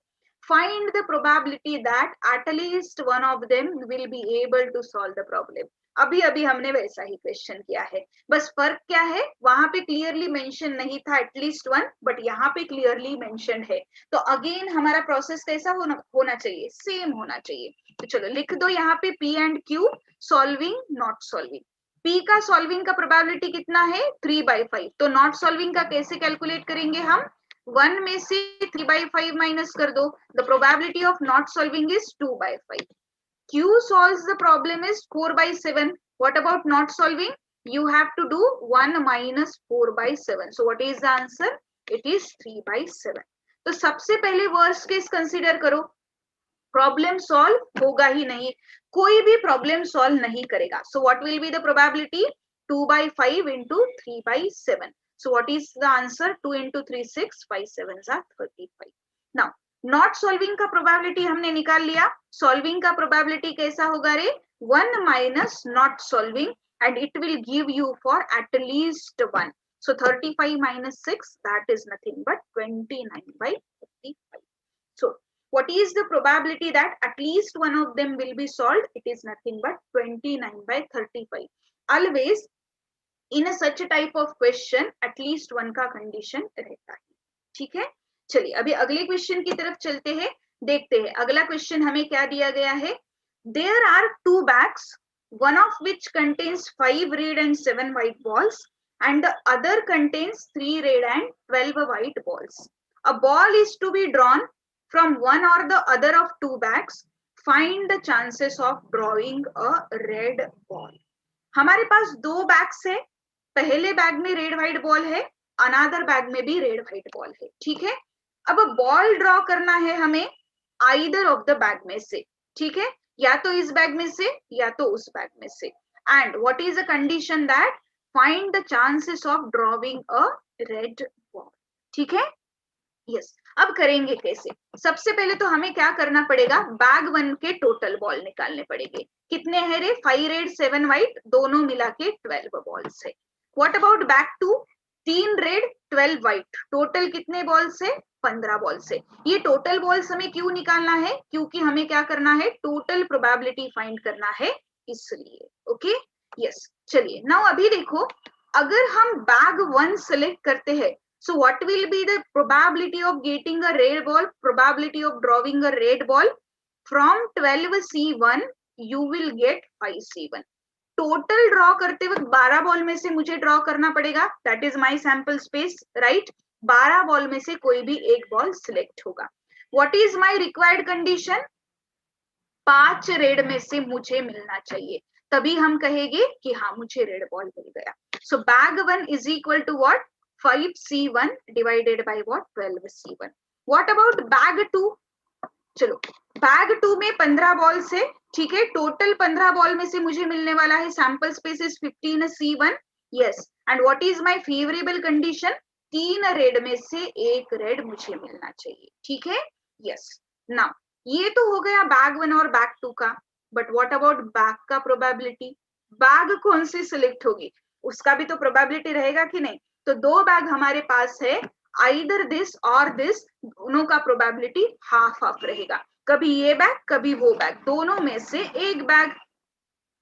S1: Find the probability that at least one of them will be able to solve the problem. अभी अभी हमने वैसा ही क्वेश्चन किया है. बस फर्क क्या है? वहां पे क्लियरली मेंशन नहीं था एटलीस्ट वन, बट यहाँ पे क्लियरली मेंशन है. तो अगेन हमारा प्रोसेस कैसा होना चाहिए? सेम होना चाहिए. तो चलो लिख दो यहाँ पे P and Q, solving not solving. P का सॉल्विंग का प्रोबेबिलिटी कितना है? 3/5. तो नॉट सॉल्विंग का कैसे कैलकुलेट करेंगे हम? 1 में से 3/5 माइनस कर दो. The probability of not solving is 2/5. Q solves the problem is 4/7. What about not solving? You have to do 1 minus 4/7. So what is the answer? It is 3/7. तो सबसे पहले वर्स्ट केस कंसीडर करो. प्रॉब्लम सॉल्व होगा ही नहीं, कोई भी प्रॉब्लम सॉल्व नहीं करेगा. So what will be the probability? 2/5 into 3/7. So what is the answer? 2 into 3 6, 5 7s are 35. Now not solving का प्रोबेबिलिटी हमने निकाल लिया. सॉल्विंग का प्रोबेबिलिटी कैसा होगा रे? 1 minus not solving, and it will give you for eight least 1. So 35 minus 6, that is nothing but 29/35. So what is the probability that at least one of them will be solved? It is nothing but 29/35. Always in a such a type of question, at least one का condition रहता है. ठीक है. चलिए अभी अगले क्वेश्चन की तरफ चलते हैं. देखते हैं अगला क्वेश्चन हमें क्या दिया गया है. There are 2 bags, one of which contains 5 red and 7 white balls, and the other contains 3 red and 12 white balls. A ball is to be drawn from one or the other of 2 bags. Find the chances of drawing a red ball. हमारे पास 2 बैग्स है. पहले बैग में रेड व्हाइट बॉल है, अनदर बैग में भी रेड व्हाइट बॉल है. ठीक है. अब बॉल ड्रॉ करना है हमें आइदर ऑफ द बैग में से, ठीक है, या तो इस बैग में से या तो उस बैग में से। And what is the condition that find the chances of drawing a red ball, ठीक है। यस, अब करेंगे कैसे? सबसे पहले तो हमें क्या करना पड़ेगा, बैग 1 के टोटल बॉल निकालने पड़ेंगे। कितने हैं रे? 5 रेड 7 व्हाइट, दोनों मिला के 12 बॉल्स है। What about bag 2? 3 red 12 white, total कितने बॉल्स है? 15 बॉल्स है। ये टोटल बॉल्स हमें क्यों निकालना है? क्योंकि हमें क्या करना है, टोटल प्रोबेबिलिटी फाइंड करना है, इसलिए। Okay, yes. चलिए नाउ अभी देखो, अगर हम बैग 1 सेलेक्ट करते हैं, so what will be the probability of getting a red ball, probability of drawing a red ball? From 12C1 you will get 5C1. Total draw करते वक्त 12 बॉल में से मुझे ड्रॉ करना पड़ेगा, that is my sample space, right. 12 ball में से कोई भी एक बॉल सिलेक्ट होगा। What is my required condition? 5 red में से मुझे मिलना चाहिए, तभी हम कहेंगे कि हाँ मुझे रेड बॉल मिल गया। So bag 1 is equal to what? 5C1 divided by what? 12C1. What about bag 2? चलो, बैग 2 में 15 बॉल्स है, ठीक है, टोटल 15 बॉल में से मुझे मिलने वाला है sample space is 15C1। Yes, and what is my favourable condition? 3 red में से एक रेड मुझे मिलना चाहिए, ठीक है। यस, नाउ ये तो हो गया बैग 1 और बैग 2 का, बट व्हाट अबाउट बैग का प्रोबेबिलिटी? बैग कौन सी सिलेक्ट होगी, उसका भी तो प्रोबेबिलिटी रहेगा कि नहीं। तो 2 बैग हमारे पास है, आइदर दिस और दिस, दोनों का प्रोबेबिलिटी हाफ हाफ रहेगा, कभी ये बैग कभी वो बैग, दोनों में से एक bag,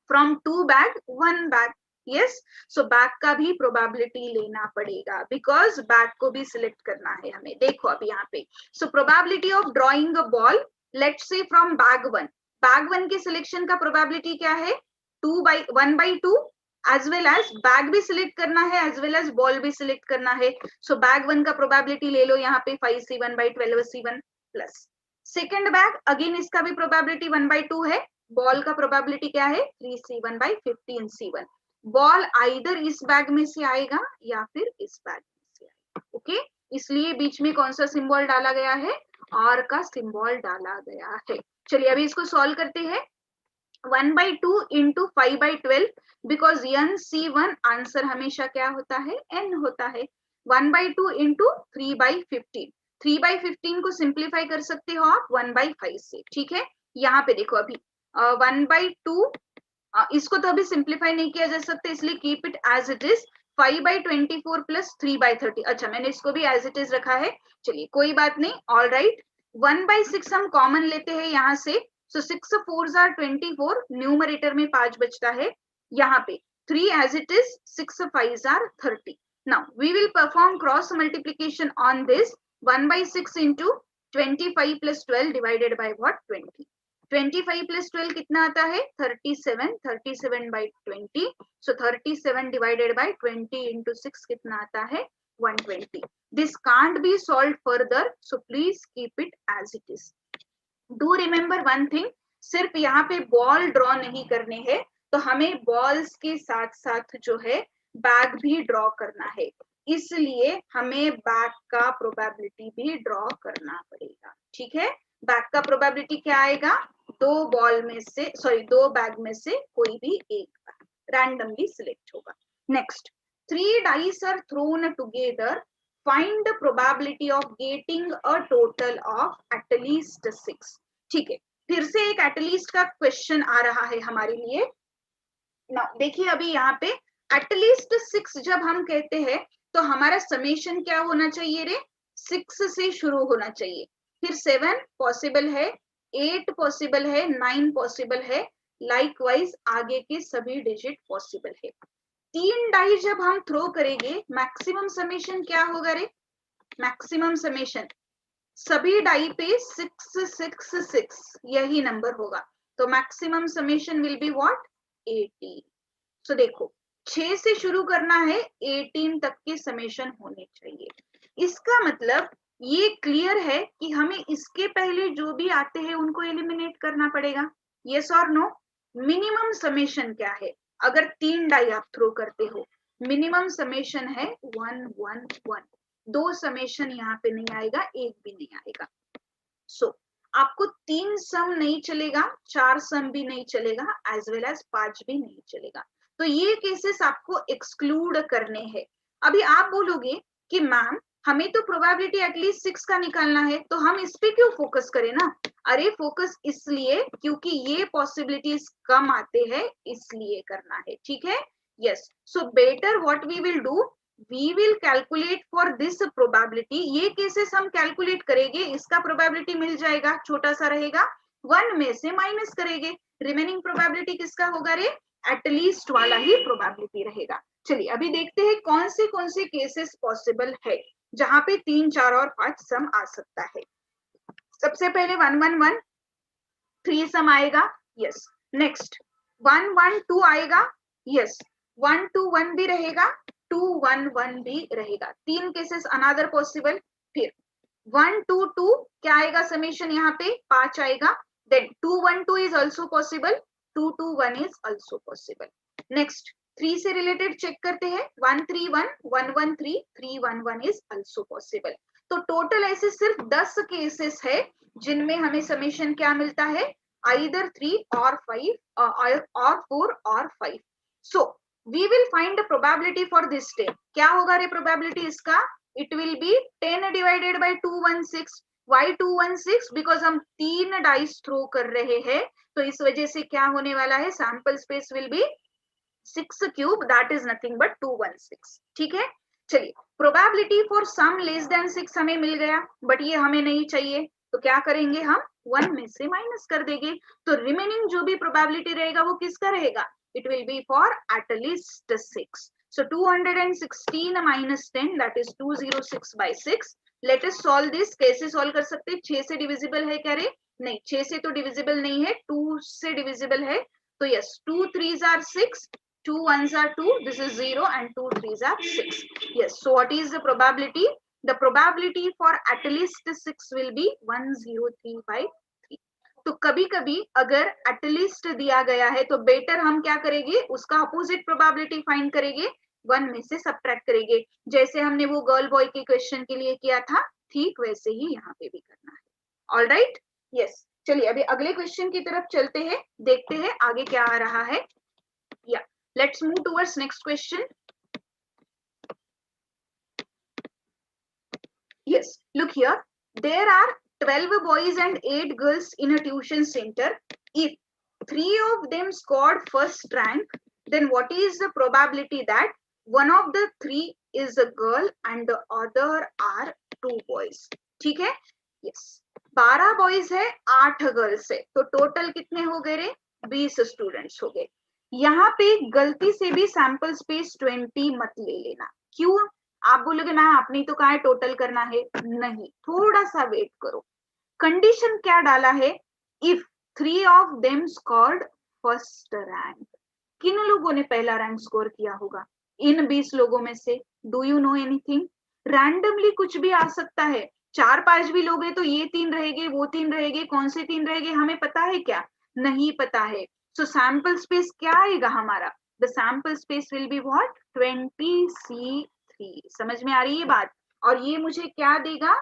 S1: from 2 bag 1 bag. Yes, so bag का भी प्रोबेबिलिटी लेना पड़ेगा, बिकॉज बैग को भी सिलेक्ट करना है हमें। देखो अभी यहाँ पे, so probability of drawing a ball, let's say from bag 1, bag 1 के सिलेक्शन का प्रोबेबिलिटी क्या है? 1/2, एज वेल एज बैग भी सिलेक्ट करना है, एज वेल एज बॉल भी सिलेक्ट करना है। सो बैग 1 का प्रोबेबिलिटी ले लो यहाँ पे 5C1/12C1 plus second bag, again इसका भी प्रोबेबिलिटी 1/2 है, बॉल का प्रोबेबिलिटी क्या है? 3C1/15C1। बॉल आइदर इस बैग में से आएगा या फिर इस बैग में से आएगा, ओके। इसलिए बीच में कौन सा सिंबल डाला गया है? और का सिंबल डाला गया है। चलिए अभी इसको सॉल्व करते हैं। 1/2 इंटू 5/12, बिकॉज NC1 आंसर हमेशा क्या होता है? n होता है। 1/2 इंटू 3/15, 3/15 को सिंप्लीफाई कर सकते हो आप 1/5 से, ठीक है। यहाँ पे देखो अभी 1/2, इसको तो अभी सिंप्लीफाई नहीं किया जा सकता, इसलिए keep it as it is. 5/24 plus 3/30, अच्छा मैंने इसको भी एज इट इज रखा है, चलिए कोई बात नहीं, ऑल राइट। 1/6 हम कॉमन लेते हैं यहाँ से, सो 6 4s are 24, न्यूमरेटर में 5 बचता है, यहाँ पे 3 as it is, 6 5s are 30। Now we will perform cross multiplication on this, 1/6 into 25 plus 12 divided by what? 20। 25 plus 12 कितना आता है? 37, 37/20, सो 37 डिवाइडेड बाय 20 इंटू 6 कितना आता है? 120। This can't be solve further, so please keep it as it is. Do remember one thing, सिर्फ यहाँ पे बॉल ड्रॉ नहीं करने हैं, तो हमें बॉल्स के साथ साथ जो है बैग भी ड्रॉ करना है, इसलिए हमें बैग का प्रोबेबिलिटी भी ड्रॉ करना पड़ेगा, ठीक है। बैग का प्रोबेबिलिटी क्या आएगा? 2 बॉल में से, सॉरी 2 बैग में से कोई भी एक रैंडमली सिलेक्ट होगा। Next, 3 dice are thrown together, find the probability of getting a total of at least 6। ठीक है, फिर से एक एटलीस्ट का क्वेश्चन आ रहा है हमारे लिए ना। देखिए अभी यहाँ पे एटलीस्ट 6 जब हम कहते हैं तो हमारा समेशन क्या होना चाहिए रे? 6 से शुरू होना चाहिए, फिर 7 पॉसिबल है, 8 पॉसिबल है, 9 पॉसिबल है, लाइकवाइज आगे के सभी डिजिट पॉसिबल है। 3 डाई जब हम थ्रो करेंगे, मैक्सिमम समेशन क्या होगा रे? मैक्सिमम समेशन सभी डाई पे 6 6 6 यही नंबर होगा, तो maximum summation will be what? 18। सो देखो 6 से शुरू करना है, 18 तक के समेशन होने चाहिए। इसका मतलब ये क्लियर है कि हमें इसके पहले जो भी आते हैं उनको एलिमिनेट करना पड़ेगा, यस और नो। मिनिमम समेशन क्या है? अगर 3 डाई आप थ्रो करते हो, मिनिमम समेशन है 1 1 1, 2 समेशन यहाँ पे नहीं आएगा, एक भी नहीं आएगा। सो आपको 3 सम नहीं चलेगा, 4 सम भी नहीं चलेगा, एज वेल एज 5 भी नहीं चलेगा। तो ये केसेस आपको एक्सक्लूड करने हैं। अभी आप बोलोगे कि मैम हमें तो प्रोबेबिलिटी एटलीस्ट 6 का निकालना है, तो हम इस पे क्यों फोकस करें ना? अरे फोकस इसलिए क्योंकि ये पॉसिबिलिटीज कम आते हैं, इसलिए करना है, ठीक है? Yes, so better what we will do, we will calculate for this probability. ये केसेस हम कैलकुलेट करेंगे, इसका प्रोबेबिलिटी मिल जाएगा, छोटा सा रहेगा, 1 में से माइनस करेंगे, रिमेनिंग प्रोबेबिलिटी किसका होगा रे? एटलीस्ट वाला ही प्रोबेबिलिटी रहेगा। चलिए अभी देखते हैं कौन से केसेस पॉसिबल है जहां पे 3, 4 और 5 सम आ सकता है। सबसे पहले 1, 1, 1 3 सम आएगा, यस। नेक्स्ट 1, 1, 2 आएगा, यस। 1, 2, 1 भी रहेगा, 2, 1, 1 भी रहेगा। 3 केसेस अनदर पॉसिबल। फिर 1, 2, 2 क्या आएगा समेशन, यहाँ पे 5 आएगा। Then 2, 1, 2 is also possible, 2, 2, 1 is also possible. Next 3 से रिलेटेड चेक करते हैं, 1, 3, 1 1, 1, 3 3, 1, 1 इज ऑल्सो पॉसिबल। तो टोटल ऐसे सिर्फ 10 केसेस है जिनमें हमें समेशन क्या मिलता है, either 3 or 5 or 4 or 5. So we will find the probability for this step. क्या होगा रे probability इसका? It will be 10 divided by 216. Why 216? Because हम 3 डाइस थ्रो कर रहे हैं, तो इस वजह से क्या होने वाला है, sample space will be 6 cube, that is nothing but 216। ठीक है, चलिए probability for sum less than 6 हमें मिल गया, बट ये हमें नहीं चाहिए, तो क्या करेंगे हम, 1 में से माइनस कर देंगे, तो रिमेनिंग जो भी प्रोबेबिलिटी रहेगा वो किसका रहेगा, it will B for at least 6। So 216 minus 10 that is 206 by 6। Let us solve this. कैसे सॉल्व कर सकते हैं, 6 से डिविजिबल है क्या रे? नहीं, 6 से तो डिविजिबल नहीं है, 2 से डिविजिबल है, तो yes 2 3s are 6, 2 1s are 2, this is 0 and 2 3s are 6. Yes, so what is the probability? The probability for at least 6 will be 103 by 3. तो कभी कभी अगर एटलीस्ट दिया गया है तो बेटर हम क्या करेंगे, उसका अपोजिट प्रोबेबिलिटी फाइंड करेंगे, 1 में से सब्ट्रैक्ट करेंगे, जैसे हमने वो गर्ल बॉय के क्वेश्चन के लिए किया था, ठीक वैसे ही यहाँ पे भी करना है। All right, yes. चलिए अभी अगले क्वेश्चन की तरफ चलते हैं, देखते हैं आगे क्या आ रहा है। या let's move towards next question. Yes, look here, there are 12 boys and 8 girls in a tuition center. If 3 of them scored first rank, then what is the probability that one of the 3 is a girl and the other are 2 boys? ठीक है, yes, 12 बॉयज है, 8 गर्ल्स है, तो टोटल कितने हो गए रे, 20 स्टूडेंट्स हो गए। यहाँ पे गलती से भी सैंपल स्पेस 20 मत ले लेना। क्यों? आप बोलोगे मैम आपने तो कहा है टोटल करना है, नहीं, थोड़ा सा वेट करो। कंडीशन क्या डाला है, if 3 of them scored first rank. किन लोगों ने पहला रैंक स्कोर किया होगा इन 20 लोगों में से? Do you know anything? Randomly कुछ भी आ सकता है, 4-5 भी लोग हैं तो ये 3 रहेंगे, वो 3 रहेंगे, कौन से 3 रहेंगे हमें पता है क्या? नहीं पता है। सो सैंपल स्पेस क्या आएगा हमारा, the sample space will be what, 20C3। समझ में आ रही है बात? और ये मुझे क्या देगा,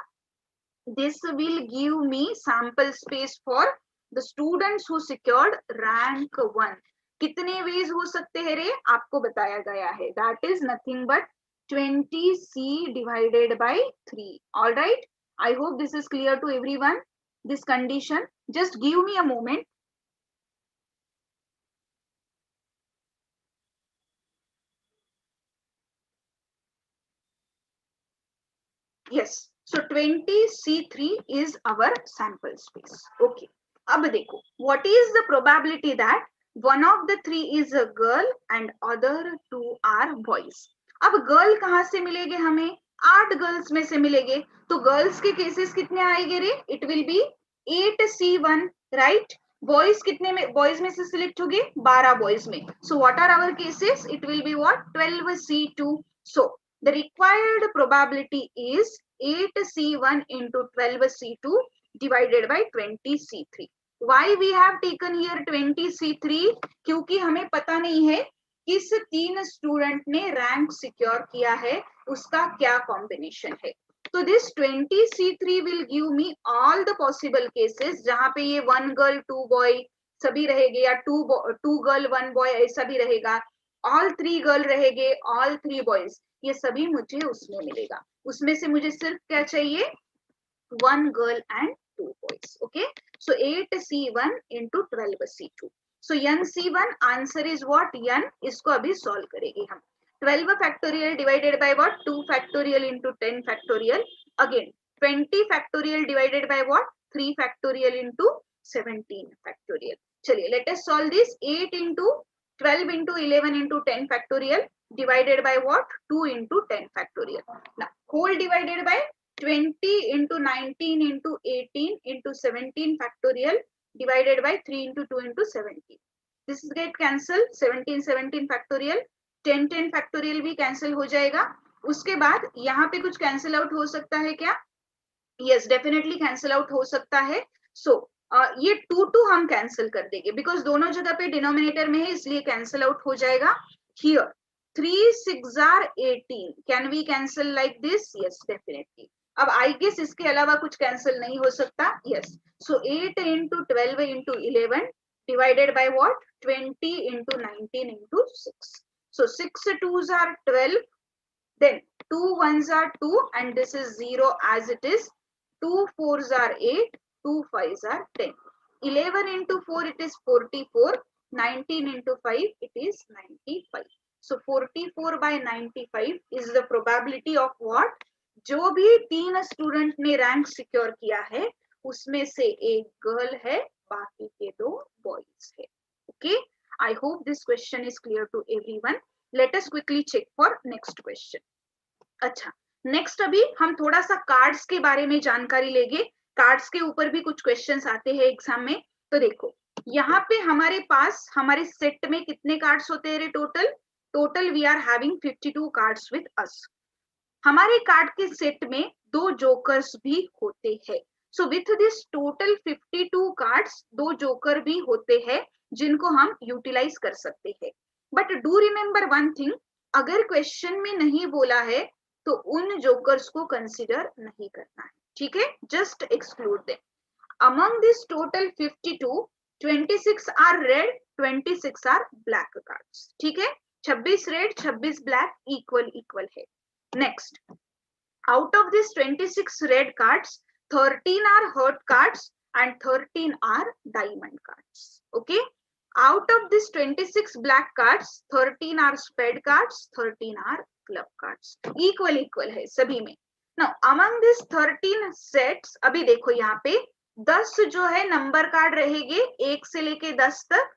S1: this will give me sample space for the students who secured rank 1। कितने वेज हो सकते हैं रे, आपको बताया गया है, that is nothing but 20C divided by 3। all right, I hope this is clear to everyone, this condition. Just give me a moment. Yes, so 20C3 is our sample space. Okay, अब देखो, what is the probability that one of the 3 is a girl and other 2 are boys? अब गर्ल कहाँ से मिलेंगे हमें, 8 गर्ल्स में से मिलेंगे, तो गर्ल्स के केसेस कितने आएंगे रे, it will B 8C1, right. Boys कितने में, बॉयज में से सिलेक्ट होंगे 12 बॉयज में, so what are our cases, it will be what, 12C2। सो the required probability is 8C1 into 12C2 divided by 20C3. Why we have taken here 20C3? क्योंकि हमें पता नहीं है किस 3 स्टूडेंट ने रैंक सिक्योर किया है, उसका क्या कॉम्बिनेशन है। So this 20C3 will give me all the possible cases जहाँ पे ये 1 girl 2 boy सभी रहेंगे, या 2 girl 1 boy ऐसा भी रहेगा, all 3 girl रहेंगे, all 3 boys, ये सभी मुझे उसमें मिलेगा. उसमें से मुझे सिर्फ क्या चाहिए, 1 girl and 2 boys. Okay, so 8C1 into 12C2. So NC1 answer is what? N. इसको अभी solve करेंगे हम. 12 factorial divided by what? 2 factorial into 10 factorial. Again 20 factorial divided by what? 3 factorial into 17 factorial. चलिए, let us solve this. 8 into 12 into 11 into 10 factorial divided by what? 2 into 10 factorial. Now whole divided by 20 into 19 into 18 into 17 factorial divided by 3 into 2 into 17. This is get cancelled. 17 factorial, 10 factorial भी cancel हो जाएगा. उसके बाद यहाँ पे कुछ cancel out हो सकता है क्या? Yes, definitely cancel out हो सकता है. So ये 2 हम cancel कर देंगे because दोनों जगह पे denominator में है, इसलिए cancel out हो जाएगा. Here 3 6 are 18. Can we cancel like this? Yes, definitely. अब आई गेस इसके अलावा कुछ कैंसिल नहीं हो सकता. Yes, so 8 into 12 into 11 divided by what? 20 into 19 into 6. So 6 2s are 12, then 2 1s are 2, and this is 0 as it is. 2 4s are 8, 2 5s are 10. 11 into 4 it is 44, 19 into 5 it is 95. So 44 by 95 is the probability of what? जो भी 3 स्टूडेंट ने रैंक सिक्योर किया है उसमें से एक गर्ल है, बाकी के 2 बॉयज है. Okay, I hope this question is clear to everyone. Let us quickly check for next question. अच्छा, नेक्स्ट अभी हम थोड़ा सा कार्ड्स के बारे में जानकारी लेंगे. कार्ड्स के ऊपर भी कुछ क्वेश्चंस आते हैं एग्जाम में. तो देखो, यहाँ पे हमारे पास हमारे सेट में कितने कार्ड्स होते हैं? Total we are having 52 cards with us. हमारे कार्ड के सेट में 2 जोकर्स भी होते हैं. So with this total 52 cards 2 joker भी होते हैं जिनको हम यूटिलाइज कर सकते हैं. But do remember one thing, अगर क्वेश्चन में नहीं बोला है तो उन जोकर्स को कंसिडर नहीं करना है. ठीक है, just exclude them. Among this total 52, 26 are red, 26 are black cards. ठीक है, 26 रेड 26 ब्लैक इक्वल है. Next, out of this 26 red cards, 13 are hurt cards and 13 are diamond cards. Okay, out of this 26 black cards, 13 are spade cards, 13 are club cards. Equal है सभी में. Now among this 13 sets, अभी देखो यहाँ पे 10 जो है नंबर कार्ड रहेंगे 1 से लेके 10 तक,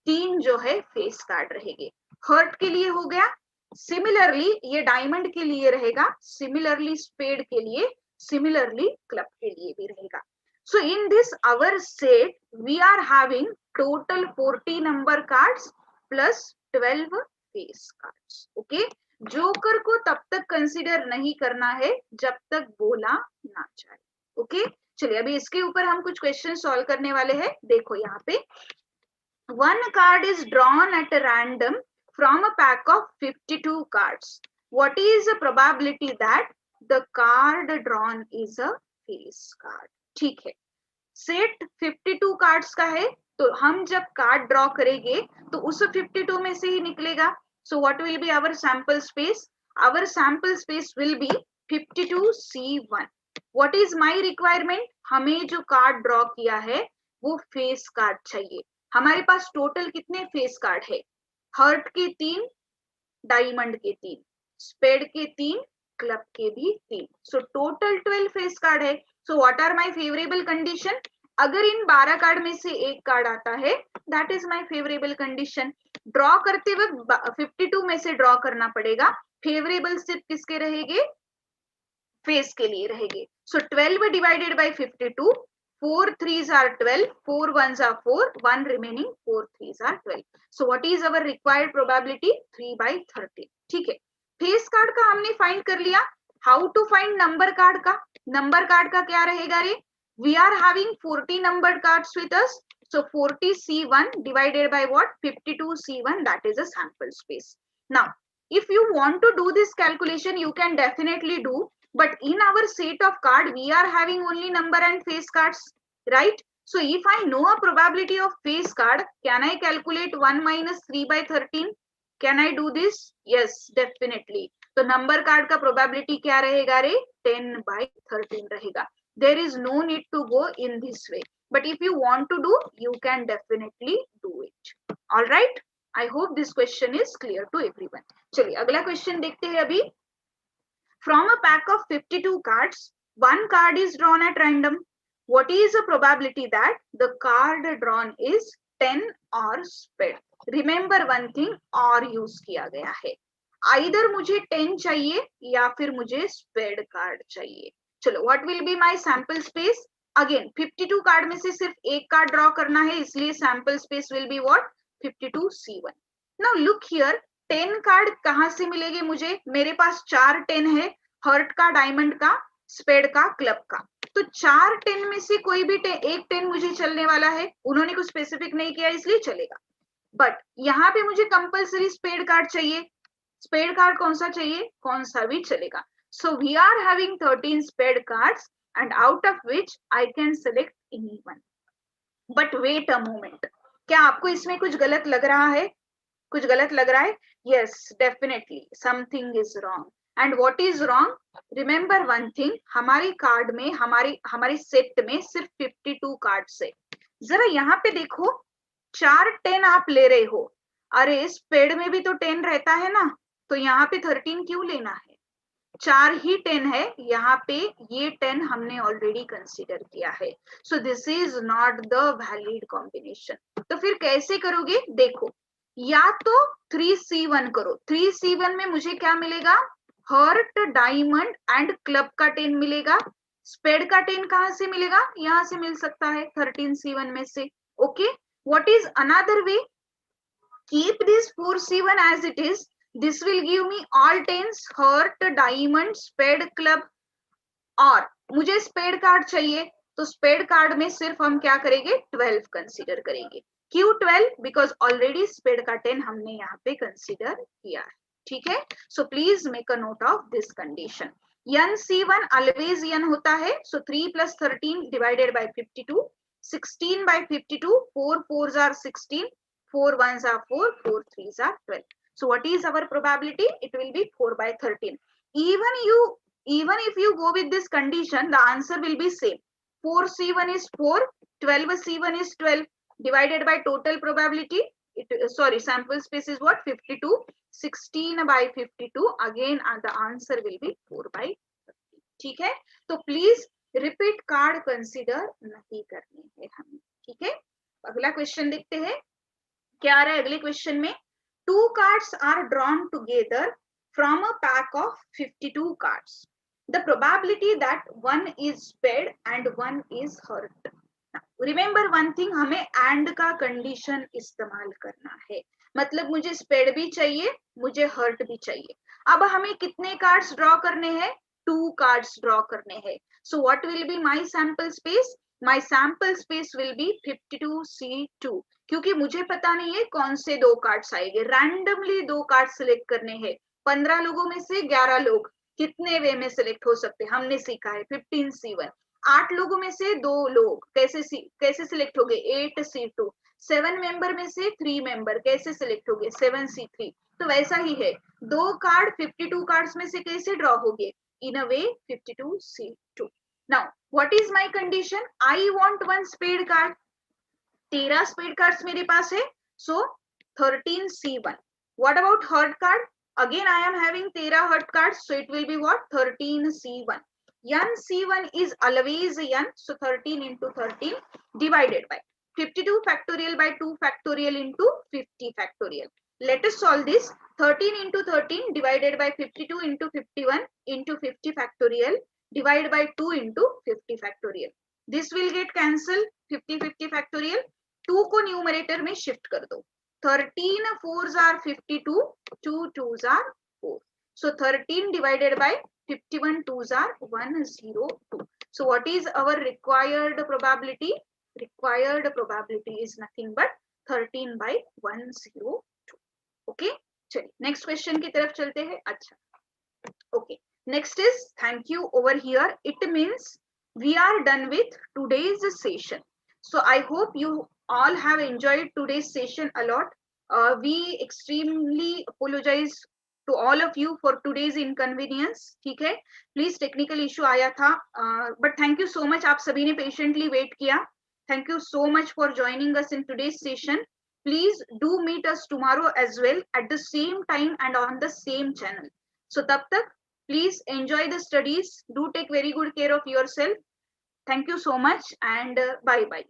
S1: 3 जो है फेस कार्ड रहेंगे. हर्ट के लिए हो गया. सिमिलरली ये डायमंड के लिए रहेगा, सिमिलरली स्पेड के लिए, सिमिलरली क्लब के लिए भी रहेगा. So in this our set we are having total 40 number cards plus 12 face cards. Okay, joker को तब तक कंसीडर नहीं करना है जब तक बोला ना जाए. ओके, चलिए अभी इसके ऊपर हम कुछ क्वेश्चन सॉल्व करने वाले हैं. देखो यहाँ पे 1 card is drawn at random from a pack of 52 cards. What is the probability that the card drawn is a face card? ठीक है, सेट 52 कार्ड्स का है तो हम जब कार्ड ड्रॉ करेंगे तो उस 52 में से ही निकलेगा. So what will be our sample space? Our sample space will be 52C1. What is my requirement? हमें जो कार्ड ड्रॉ किया है वो फेस कार्ड चाहिए. हमारे पास टोटल कितने फेस कार्ड है? हर्ट के 3, डायमंड के 3, स्पेड के 3, क्लब के भी 3. सो टोटल 12 फेस कार्ड है. So what are my favourable condition? अगर इन 12 कार्ड में से एक कार्ड आता है, that is my favourable condition. Draw करते वक्त 52 में से ड्रॉ करना पड़ेगा. फेवरेबल सिर्फ किसके रहेंगे? फेस के लिए रहेंगे. सो 12 divided bye 52, 4 3s are 12, 4 1s are 4, 1 remaining, 4 3s are 12. So what is our required probability? 3 by 13. ठीक है, फेस कार्ड का हमने फाइंड कर लिया. How to find number card का? नंबर कार्ड का क्या रहेगा रे? We are having 40 number cards with us. So 40C1 divided by what? 52C1, that is a sample space. Now, if you want to do this calculation, you can definitely do. but in our set of card we are having only number and face cards, right? So if I know a probability of face card, can I calculate 1 minus 3 by 13? Can I do this? Yes, definitely. तो नंबर कार्ड का प्रोबेबिलिटी क्या रहेगा रे? 10 by 13 रहेगा. There is no need to go in this way, but if you want to do, you can definitely do it. All right, I hope this question is clear to everyone. चलिए अगला क्वेश्चन देखते हैं अभी. From a pack of 52 cards, one card is drawn at random. What is the probability that the card drawn is 10 or spade? Remember one thing, और यूज किया गया है. Either मुझे 10 चाहिए या फिर मुझे स्पेड कार्ड चाहिए. चलो, what will be my sample space? Again 52 card में से सिर्फ एक कार्ड ड्रॉ करना है, इसलिए sample space will be what? 52C1. Now look here, 10 card कहां से मिलेंगे मुझे? मेरे पास 4 10 है, हर्ट का, डायमंड का, स्पेड का, क्लब का. तो 4 10 में से कोई भी एक 10 मुझे चलने वाला है. उन्होंने कुछ स्पेसिफिक नहीं किया इसलिए चलेगा. बट यहाँ पे मुझे कंपल्सरी स्पेड कार्ड चाहिए. स्पेड कार्ड कौन सा चाहिए? कौन सा भी चलेगा. So we are having 13 spade cards and out of which I can select any one. But wait a moment, क्या आपको इसमें कुछ गलत लग रहा है? कुछ गलत लग रहा है? Yes, definitely something is wrong. And what is wrong? Remember one thing, हमारी कार्ड में, हमारी सेट में सिर्फ 52 कार्ड्स है. जरा यहाँ पे देखो, 4 10 आप ले रहे हो. अरे स्पेड में भी तो 10 रहता है ना, तो यहाँ पे 13 क्यों लेना है? 4 ही 10 है, यहाँ पे ये 10 हमने ऑलरेडी कंसीडर किया है. सो this is not the valid combination. तो फिर कैसे करोगे? देखो, या तो 3C1 करो. 3C1 में मुझे क्या मिलेगा? हर्ट, डायमंड एंड क्लब का 10 मिलेगा. स्पेड का 10 कहां से मिलेगा? यहां से मिल सकता है 13C1 में से. Okay, what is another way? Keep this 4C1 as it is. This will give me all 10s, heart, diamond, spade, club. और मुझे स्पेड कार्ड चाहिए, तो स्पेड कार्ड में सिर्फ हम क्या करेंगे? 12 कंसीडर करेंगे. क्यों 12? बिकॉज ऑलरेडी स्पेड का 10 हमने यहाँ पे कंसीडर किया है. ठीक है, so please make a note of this condition. NC1 always n होता है. सो 3 plus 13 divided by 52, 16 by 52, 4 4s are 16, 4 1s are 4, 4 3s are 12. So what is our probability? It will be 4 by 13. Even if you go with this condition, the answer will be same. 4C1 is 4, 12C1 is 12, divided by total probability. Sample space is what? 52. 16 by 52. Again, the answer will be 4 by 13. ठीक है, तो प्लीज रिपीट कार्ड कंसिडर नहीं करने हैं हमें. ठीक है, अगला क्वेश्चन देखते हैं. क्या आ रहा है अगले क्वेश्चन में? 2 cards are drawn together from a pack of 52 cards. The probability that one is spade and one is hurt. Now, remember one thing, हमें and का कंडीशन इस्तेमाल करना है. मतलब मुझे स्पेड भी चाहिए, मुझे हर्ट भी चाहिए. अब हमें कितने कार्ड्स ड्रॉ करने हैं? 2 कार्ड्स ड्रॉ करने हैं. So what will be my sample space? My sample space will be 52C2. क्योंकि मुझे पता नहीं है कौन से 2 कार्ड्स आएंगे. रैंडमली 2 कार्ड सिलेक्ट करने हैं. 15 लोगों में से 11 लोग कितने वे में सिलेक्ट हो सकते हैं? हमने सीखा है 15C1. 8 लोगों में से 2 लोग कैसे सिलेक्ट हो गए? 8C2. 7 मेंबर में से 3 मेंबर कैसे सिलेक्ट हो गए? 7C3. तो वैसा ही है, 2 कार्ड 52 कार्ड्स में से कैसे ड्रॉ हो गए? इन अ वे 52C2. Now, what is my condition? I want one spade card. 13 spade cards मेरे पास है. So 13C1. What about hurt card? Again, I am having 13 hurt cards. So it will be what? 13C1. NC1 is always n. So 13 into 13 divided by 52 factorial by 2 factorial into 50 factorial. Let us solve this. 13 into 13 divided by 52 into 51 into 50 factorial. Divide by 2 into 50 factorial. This will get cancelled. 50 factorial. 2 को न्यूमरेटर में शिफ्ट कर दो. 13 4s are 52, 2 2s are 4. So 13 divided by 51 2s are 102. So what is our required probability? Required probability is nothing but 13 by 102. Okay, चलिए नेक्स्ट क्वेश्चन की तरफ चलते हैं. अच्छा, okay, Next is thank you over here. It means we are done with today's session. So I hope you all have enjoyed today's session a lot. We extremely apologize to all of you for today's inconvenience. ठीक है, प्लीज टेक्निकल इशू आया था, but thank you so much, आप सभी ने पेशेंटली वेट किया. Thank you so much for joining us in today's session. Please do meet us tomorrow as well at the same time and on the same channel. So tab tak, please enjoy the studies. Do take very good care of yourself. Thank you so much and bye bye.